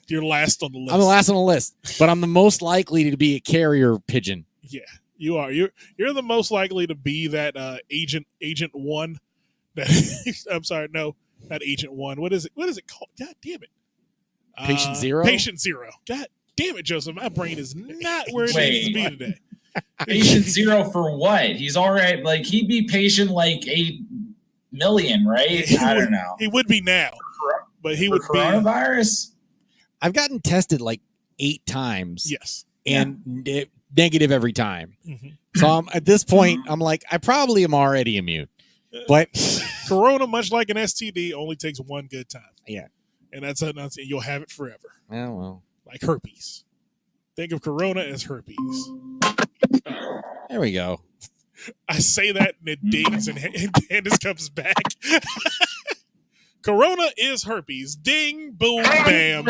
you're last on the list. I'm the last on the list, but I'm the most likely to be a carrier pigeon. Yeah, you are. You're the most likely to be that Agent 1. I'm sorry, no, not Agent 1. What is it called? God damn it. Patient Zero? Patient Zero. God damn it, Joseph. My brain is not where it needs to be today. Patient Zero for what? He's all right. Like, he'd be patient like 8 million, right? I don't know. He would be now. But he would coronavirus? I've gotten tested like 8 times. Yes. And negative every time. Mm-hmm. So at this point, I'm like, I probably am already immune. But Corona, much like an STD, only takes one good time. Yeah. And that's you'll have it forever. Oh, well. Like herpes. Think of Corona as herpes. There we go. I say that and it dings and Candace comes back. Corona is herpes. Ding, boom, bam.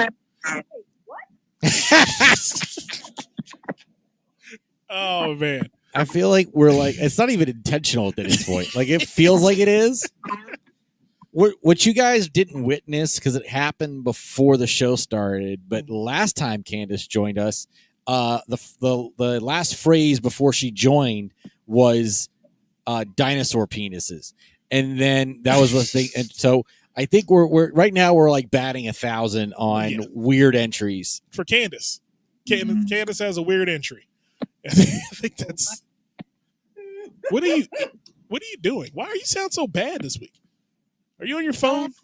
Oh, man. I feel like we're like, it's not even intentional at this point. Like, it feels like it is. What you guys didn't witness, because it happened before the show started, but last time Candace joined us, the last phrase before she joined was dinosaur penises. And then that was the thing. And so I think we're right now we're like batting 1,000 on weird entries. For Candace. Candace has a weird entry. I think that's. What are you doing? Why are you sound so bad this week? Are you on your phone?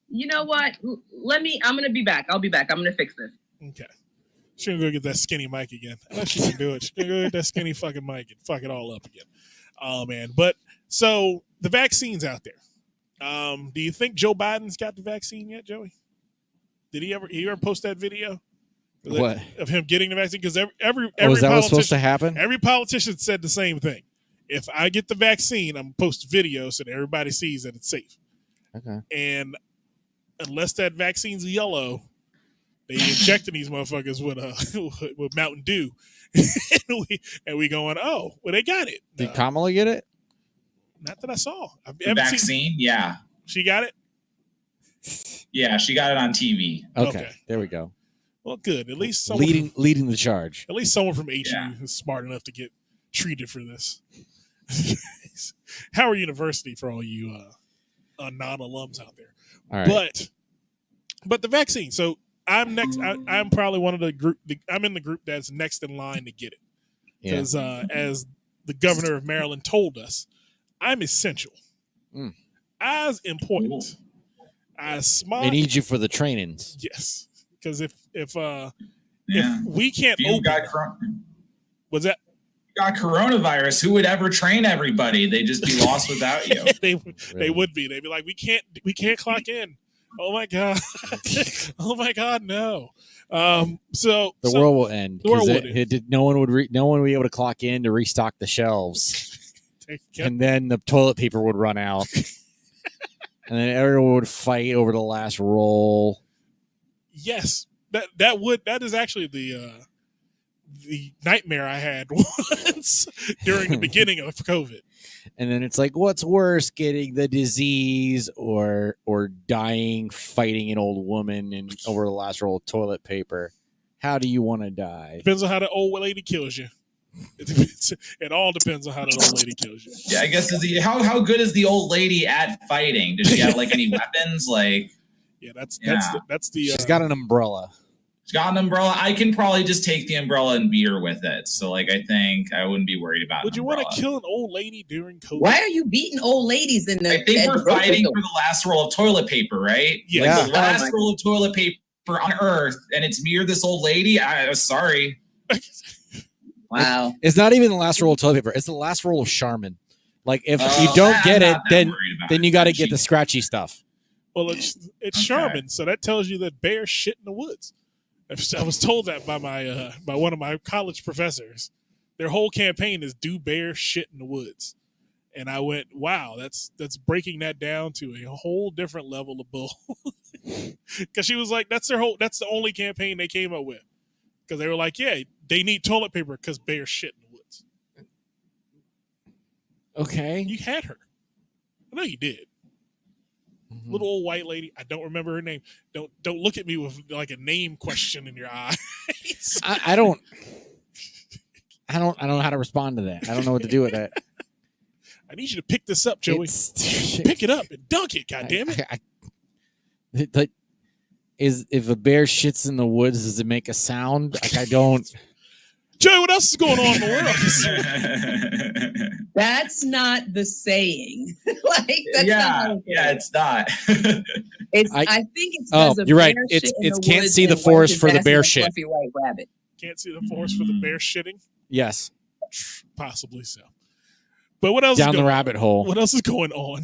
You know what? I'm gonna be back. I'll be back. I'm gonna fix this. Okay. She's gonna go get that skinny mic again. I know she can do it. She's gonna go get that skinny fucking mic and fuck it all up again. Oh man. But so the vaccine's out there. Do you think Joe Biden's got the vaccine yet, Joey? Did he ever post that video? What? Of him getting the vaccine? Because every was that what's supposed to happen? Every politician said the same thing. If I get the vaccine, I'm going to post videos so that everybody sees that it's safe. Okay. And unless that vaccine's yellow, they injecting these motherfuckers with Mountain Dew. and we going, oh, well, they got it. Did Kamala get it? Not that I saw. The vaccine? Yeah. She got it? Yeah, she got it on TV. Okay. There we go. Well, good. At least someone leading the charge. At least someone from HU is smart enough to get treated for this. Howard University for all you non-alums out there. All right. But the vaccine. So I'm next. I'm probably one of the group. I'm in the group that's next in line to get it because as the governor of Maryland told us, I'm essential, as important, as smart. They need you for the trainings. Yes. Because if we can't was that got coronavirus, who would ever train everybody? They'd just be lost without you. They would be. They'd be like, we can't clock in. Oh my god. Oh my god, no. So the world will end. No one would be able to clock in to restock the shelves, and then the toilet paper would run out, and then everyone would fight over the last roll. Yes, that is actually the nightmare I had once during the beginning of COVID. And then it's like, what's worse, getting the disease or dying fighting an old woman and over the last roll of toilet paper? How do you want to die? Depends on how the old lady kills you. It all depends on how the old lady kills you. Yeah, I guess how good is the old lady at fighting? Does she have like any weapons? Like, that's the. She's got an umbrella. She's got an umbrella. I can probably just take the umbrella and beat her with it. So, like, I think I wouldn't be worried about. Would you want to kill an old lady during COVID? Why are you beating old ladies in the? I think we're fighting for the last roll of toilet paper, right? Yeah. Like the last roll of toilet paper on Earth, and it's me or this old lady. Sorry. Wow. It's not even the last roll of toilet paper. It's the last roll of Charmin. Like, if you don't get it, then you got to get the scratchy stuff. Well, it's Charmin, so that tells you that bears shit in the woods. I was told that by by one of my college professors. Their whole campaign is do bear shit in the woods, and I went, wow, that's breaking that down to a whole different level of bull. Because she was like, that's the only campaign they came up with. Because they were like, yeah, they need toilet paper because bears shit in the woods. Okay, you had her. I know you did. Mm-hmm. Little old white lady. I don't remember her name. Don't look at me with like a name question in your eyes. I don't know how to respond to that. I don't know what to do with that. I need you to pick this up, Joey. Pick it up and dunk it. God damn it! If a bear shits in the woods, does it make a sound? Like, I don't. Joey, what else is going on in the world? That's not the saying. That's not it's not. I think it's you're right. It's can't see the forest for the bear shit. White rabbit. Can't see the forest for the bear shitting. Yes, possibly so. But what else? Down the rabbit hole. What else is going on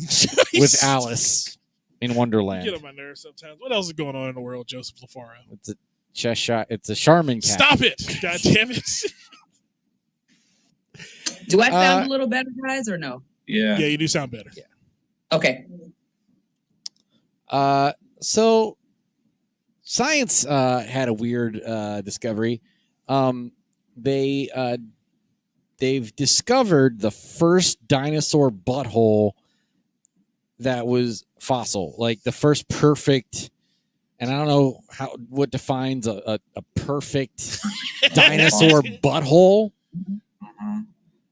with Alice in Wonderland? You get on my nerves sometimes. What else is going on in the world, Joseph LaFaro? It's a chest shot. It's a Charmin cat. Stop it! God damn it! Do I sound a little better, guys, or no? Yeah. Yeah, you do sound better. Yeah. Okay. So science had a weird discovery. They've discovered the first dinosaur butthole that was fossil, like the first perfect. And I don't know what defines a perfect dinosaur butthole.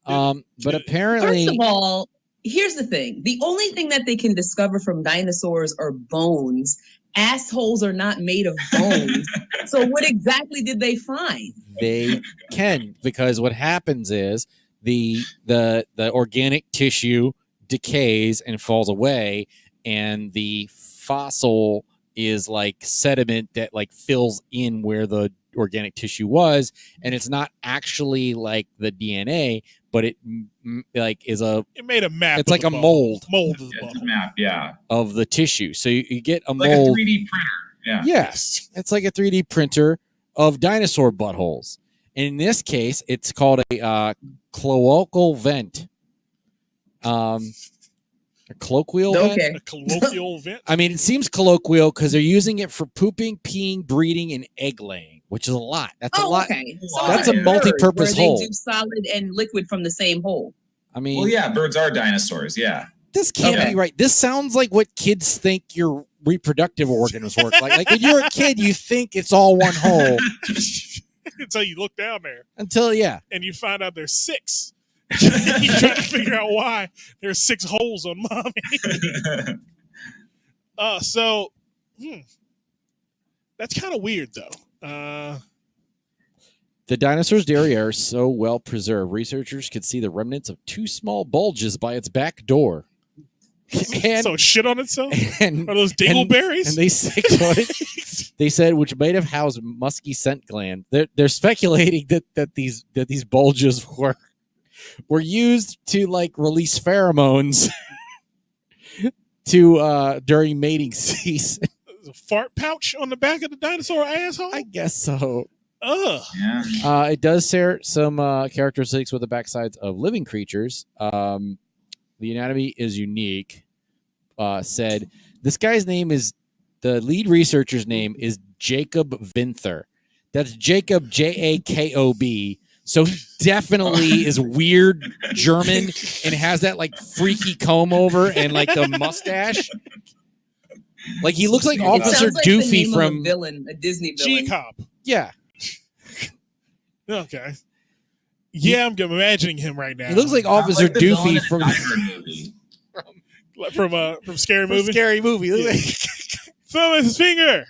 But apparently, first of all, here's the thing: the only thing that they can discover from dinosaurs are bones. Assholes are not made of bones. So what exactly did they find? They can, because what happens is the organic tissue decays and falls away, and the fossil is like sediment that like fills in where the organic tissue was, and it's not actually like the DNA, but it like is it made a map. It's like a mold of the it's a map, of the tissue. So you get a like mold, a 3D printer. Yes, it's like a 3D printer of dinosaur buttholes. And in this case, it's called a cloacal vent. A colloquial vent? A colloquial vent? I mean, it seems colloquial because they're using it for pooping, peeing, breeding, and egg laying, which is a lot. That's a lot. Okay. That's a multi-purpose hole. They do solid and liquid from the same hole. I mean, well, yeah, birds are dinosaurs. Yeah. This can't be right. This sounds like what kids think your reproductive organs work like. Like when you're a kid, you think it's all one hole. Until you look down there. And you find out there's 6. You try to figure out why there's 6 holes on mommy. That's kind of weird, though. The dinosaur's derriere is so well preserved, researchers could see the remnants of 2 small bulges by its back door. And, so it shit on itself? Are those dingleberries? And they said which might have housed musky scent gland. They're speculating that these bulges were used to like release pheromones to during mating season. There's a fart pouch on the back of the dinosaur asshole? I guess so. Ugh. Yeah. It does share some characteristics with the backsides of living creatures. The anatomy is unique. Said this guy's name is the lead researcher's name is Jacob Vinther. That's Jacob Jakob. So he definitely is weird German and has that like freaky comb over and like the mustache. Like he looks like Officer Doofy from a Disney villain. G-Cop. Yeah. Okay. Yeah, I'm imagining him right now. He looks like Officer like Doofy from Scary Movie. Scary Movie. Yeah. Thumb his finger.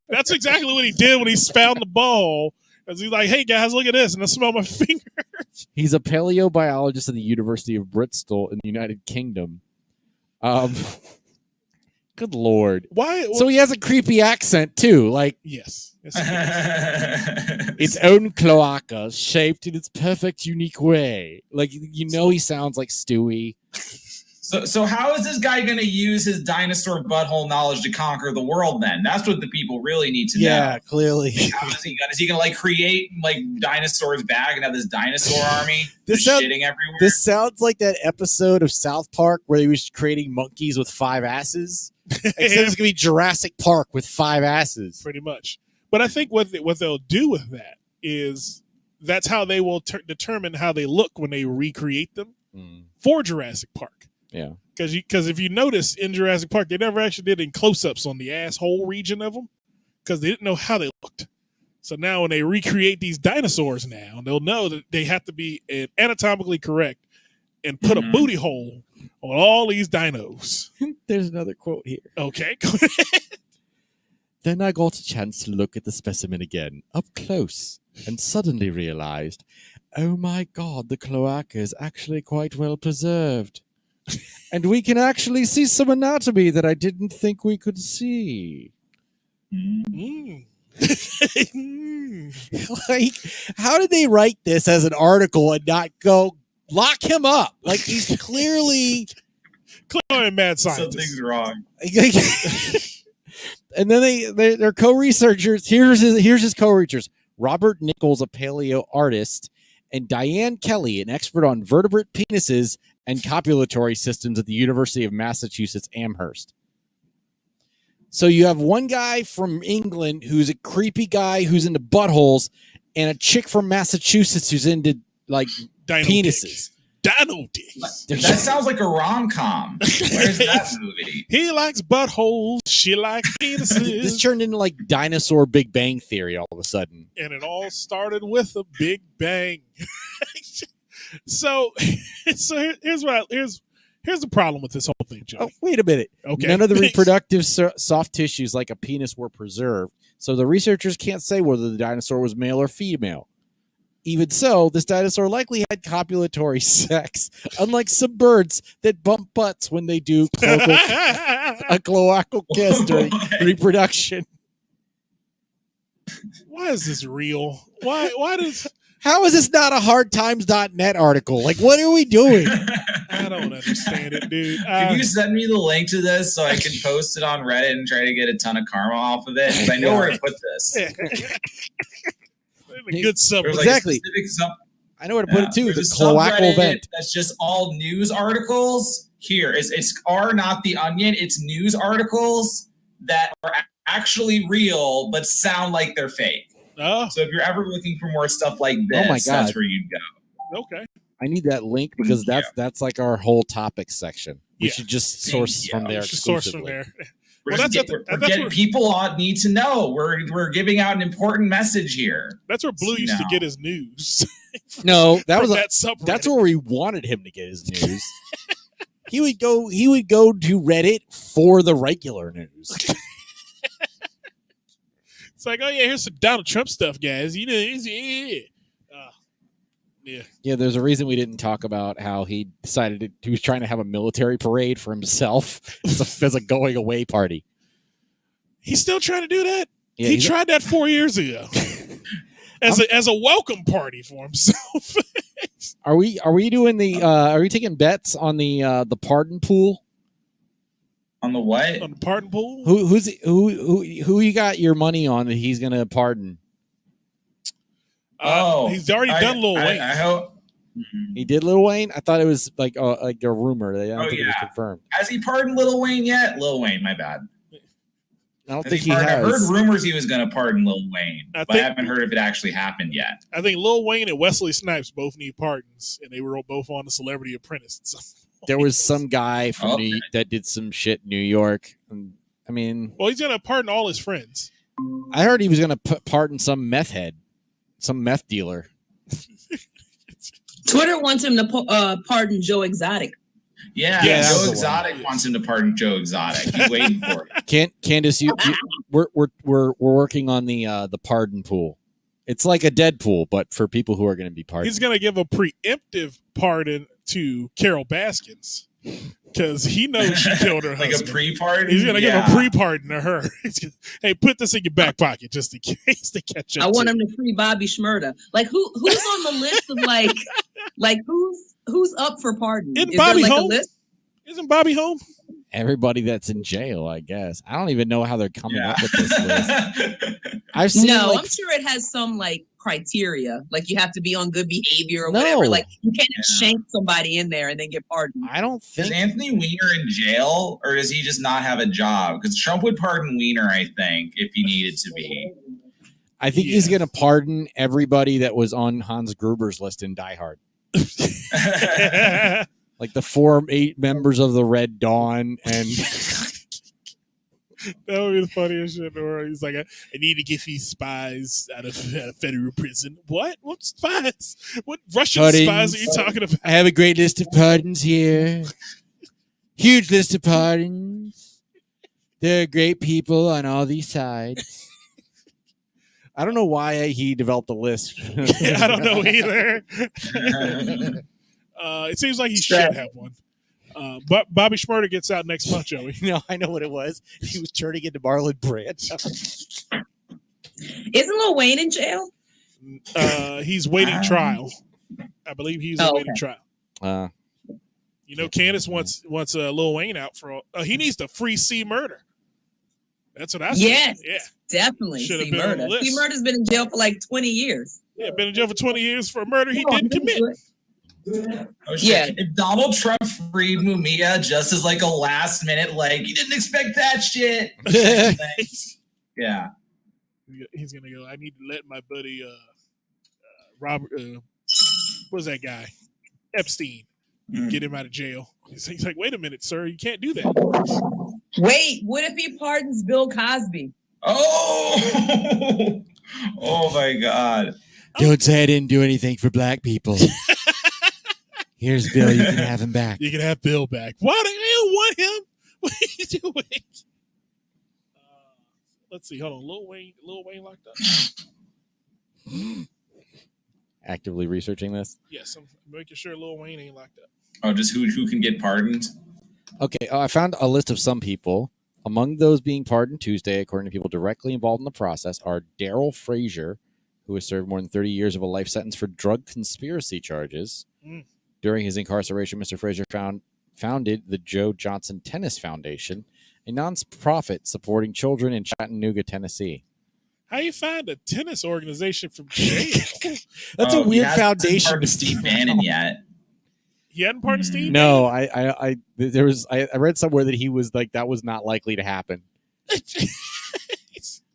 That's exactly what he did when he found the ball. Because he's like, "Hey guys, look at this," and I smell my finger. He's a paleobiologist at the University of Bristol in the United Kingdom. Good Lord. Why? So he has a creepy accent too. Like, yes. Its own cloaca shaped in its perfect, unique way. Like, he sounds like Stewie. So how is this guy going to use his dinosaur butthole knowledge to conquer the world then? That's what the people really need to know. Yeah, clearly. How is he going to like create like dinosaurs back and have this dinosaur army shitting everywhere? This sounds like that episode of South Park where he was creating monkeys with 5 asses. Except it's going to be Jurassic Park with 5 asses. Pretty much. But I think what they'll do with that is that's how they will determine how they look when they recreate them for Jurassic Park. Yeah, because if you notice in Jurassic Park, they never actually did in close-ups on the asshole region of them because they didn't know how they looked. So now when they recreate these dinosaurs now, they'll know that they have to be anatomically correct and put a booty hole on all these dinos. There's another quote here. Okay, go ahead. Then I got a chance to look at the specimen again, up close, and suddenly realized, oh my God, the cloaca is actually quite well preserved. And we can actually see some anatomy that I didn't think we could see. Like, how did they write this as an article and not go lock him up? Like, he's clearly mad scientist. Something's wrong. And then they're co-researchers. Here's his co-researchers: Robert Nichols, a paleo artist, and Diane Kelly, an expert on vertebrate penises and copulatory systems at the University of Massachusetts Amherst. So you have one guy from England who's a creepy guy who's into buttholes, and a chick from Massachusetts who's into like penises. Dino dicks. That sounds like a rom-com. Where's that movie? He likes buttholes. She likes penises. This turned into like dinosaur Big Bang Theory all of a sudden. And it all started with a big bang. So here's the problem with this whole thing, Joey. Oh, wait a minute. Okay. None of the reproductive soft tissues like a penis were preserved, so the researchers can't say whether the dinosaur was male or female. Even so, this dinosaur likely had copulatory sex, unlike some birds that bump butts when they do a cloacal kiss during reproduction. Why is this real? Why does... How is this not a hardtimes.net article? Like, what are we doing? I don't understand it, dude. Can you send me the link to this so I can post it on Reddit and try to get a ton of karma off of it? Because I know where to put this. A good sub. Exactly. I know where to put it too. The cloacal vent. That's just all news articles. Here, it's not the Onion. It's news articles that are actually real but sound like they're fake. Oh. So if you're ever looking for more stuff like this, that's where you'd go. Okay. I need that link because that's like our whole topic section. We should just source from there. Source from there. People need to know. We're giving out an important message here. That's where Blue used to get his news. No, that's where we wanted him to get his news. He would go to Reddit for the regular news. It's like, oh yeah, here's some Donald Trump stuff, guys. You know, yeah. There's a reason we didn't talk about how he decided he was trying to have a military parade for himself as a going away party. He's still trying to do that. Yeah, he tried that 4 years ago as a welcome party for himself. Are we doing the? Are we taking bets on the pardon pool? On the what? On the pardon pool? Who you got your money on that he's going to pardon? He's already done Lil Wayne. I hope he did Lil Wayne. I thought it was like a rumor. I don't think it was confirmed. Has he pardoned Lil Wayne yet? Lil Wayne, my bad. I don't think he has. I heard rumors he was going to pardon Lil Wayne, but I haven't heard if it actually happened yet. I think Lil Wayne and Wesley Snipes both need pardons, and they were both on The Celebrity Apprentice. There was some guy from that did some shit in New York. I mean, well, he's going to pardon all his friends. I heard he was going to pardon some meth head, some meth dealer. Twitter wants him to pardon Joe Exotic. Yeah, Joe Exotic wants him to pardon Joe Exotic. He's waiting for it. Candace, we're working on the pardon pool. It's like a Deadpool, but for people who are going to be pardoned. He's going to give a preemptive pardon to Carol Baskins because he knows she killed her husband. Like a pre-pardon? He's going to give a pre-pardon to her. Hey, put this in your back pocket just in case they catch up. I want him to free Bobby Shmurda. Like who's on the list of like who's up for pardon? Isn't Bobby there, home? Isn't Bobby home? Everybody that's in jail, I guess. I don't even know how they're coming up with this list. I've seen I'm sure it has some criteria. Like you have to be on good behavior or whatever. Like you can't shank somebody in there and then get pardoned. I don't think. Is Anthony Weiner in jail or does he just not have a job? Because Trump would pardon Weiner, I think, if he needed to be. I think he's going to pardon everybody that was on Hans Gruber's list in Die Hard. Like the 8 members of the Red Dawn and that would be the funniest shit in the world. He's like, I need to get these spies out of federal prison. What? What spies? What Russian spies are you talking about? I have a great list of pardons here. Huge list of pardons. There are great people on all these sides. I don't know why he developed a list. I don't know either. It seems like he should have one. But Bobby Shmurda gets out next month, Joey. No, I know what it was. He was turning into Marlon Brando. Isn't Lil Wayne in jail? He's waiting trial. I believe he's awaiting trial. Candace wants Lil Wayne out for. He needs to free C Murder. That's what I said. Yes, yeah, definitely. C Murder. C Murder's been in jail for 20 years. Yeah, been in jail for 20 years for a murder he didn't commit. Oh, shit. Yeah. If Donald Trump freed Mumia just as a last minute, you didn't expect that shit. Yeah. He's gonna go, I need to let my buddy Robert what's that guy? Epstein. Get him out of jail. He's like, wait a minute, sir, you can't do that. Wait, what if he pardons Bill Cosby? Oh, oh my God. Don't say I didn't do anything for black people. Here's Bill. You can have him back. You can have Bill back. Why do you want him? What are you doing? Let's see. Hold on. Lil Wayne locked up? Actively researching this? Yes. I'm making sure Lil Wayne ain't locked up. Oh, just who can get pardoned? Okay. I found a list of some people. Among those being pardoned Tuesday, according to people directly involved in the process, are Daryl Frazier, who has served more than 30 years of a life sentence for drug conspiracy charges. During his incarceration, Mr. Frazier founded the Joe Johnson Tennis Foundation, a nonprofit supporting children in Chattanooga, Tennessee. How you find a tennis organization from jail? That's a weird foundation. Pardoned Steve Bannon yet? He hadn't pardoned Steve? No, I read somewhere that he was that was not likely to happen.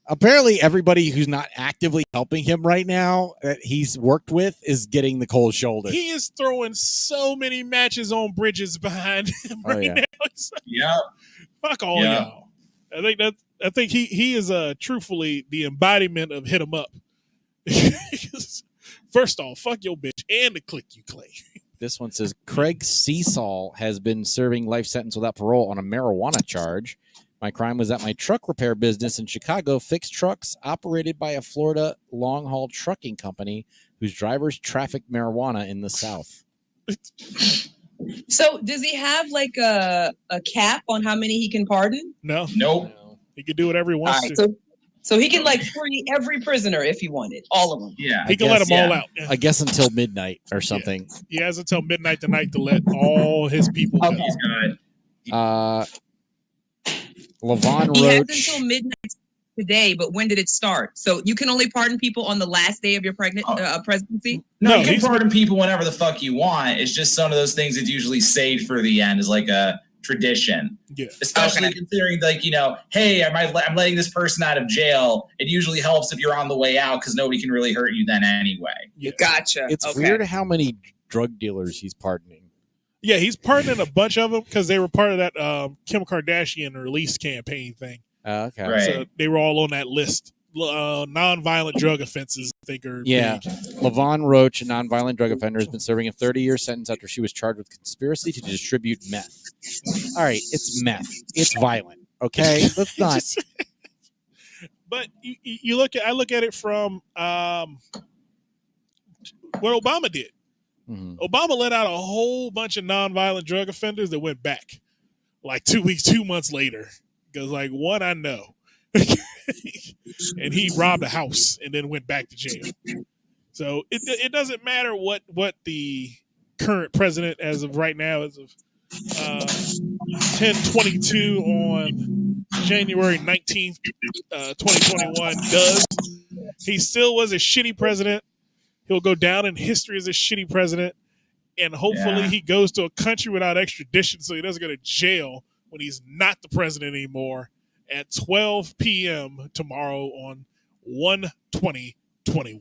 Apparently, everybody who's not actively helping him right now that he's worked with is getting the cold shoulder. He is throwing so many matches on bridges behind him now. Yeah. Fuck all y'all. I think he is truthfully the embodiment of hit him up. First off, fuck your bitch and the click you claim. This one says Craig Seasall has been serving life sentence without parole on a marijuana charge. My crime was at my truck repair business in Chicago, fixed trucks operated by a Florida long-haul trucking company whose drivers trafficked marijuana in the South. So does he have a cap on how many he can pardon? No. Nope. He can do whatever he wants to. So he can free every prisoner if he wanted, all of them. Yeah, he can let them all out. I guess until midnight or something. Yeah. He has until midnight tonight to let all his people go. He's good. Levon Roach. He has until midnight today, but when did it start? So you can only pardon people on the last day of your presidency? No, you can pardon people whenever the fuck you want. It's just some of those things that's usually saved for the end is tradition. Yeah. Especially considering, like, hey, I'm letting this person out of jail. It usually helps if you're on the way out because nobody can really hurt you then anyway. Yeah. Gotcha. It's weird how many drug dealers he's pardoning. Yeah, he's pardoning a bunch of them because they were part of that Kim Kardashian release campaign thing. Okay. Right. So they were all on that list. Non-violent drug offenses, I think, are big. LaVon Roach, a non-violent drug offender, has been serving a 30-year sentence after she was charged with conspiracy to distribute meth. All right, it's meth. It's violent. Okay, let's not. But you look at, I look at it from what Obama did. Mm-hmm. Obama let out a whole bunch of non-violent drug offenders that went back like 2 months later. Because, like, one I know. And he robbed a house and then went back to jail. So it doesn't matter what the current president, as of right now, as of 10/22 on January 19th, 2021, does. He still was a shitty president. He'll go down in history as a shitty president. And hopefully he goes to a country without extradition so he doesn't go to jail when he's not the president anymore at 12 p.m. tomorrow on 1/20/21.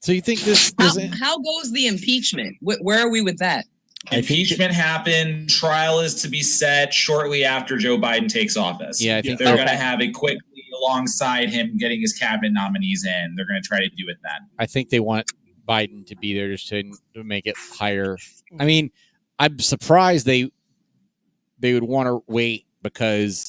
So you think this how goes the impeachment? Where are we with that? Impeachment happened. Trial is to be set shortly after Joe Biden takes office. Yeah, I think they're going to have it quickly alongside him getting his cabinet nominees in. They're going to try to do it then. I think they want Biden to be there just to make it higher. I mean, I'm surprised they would want to wait because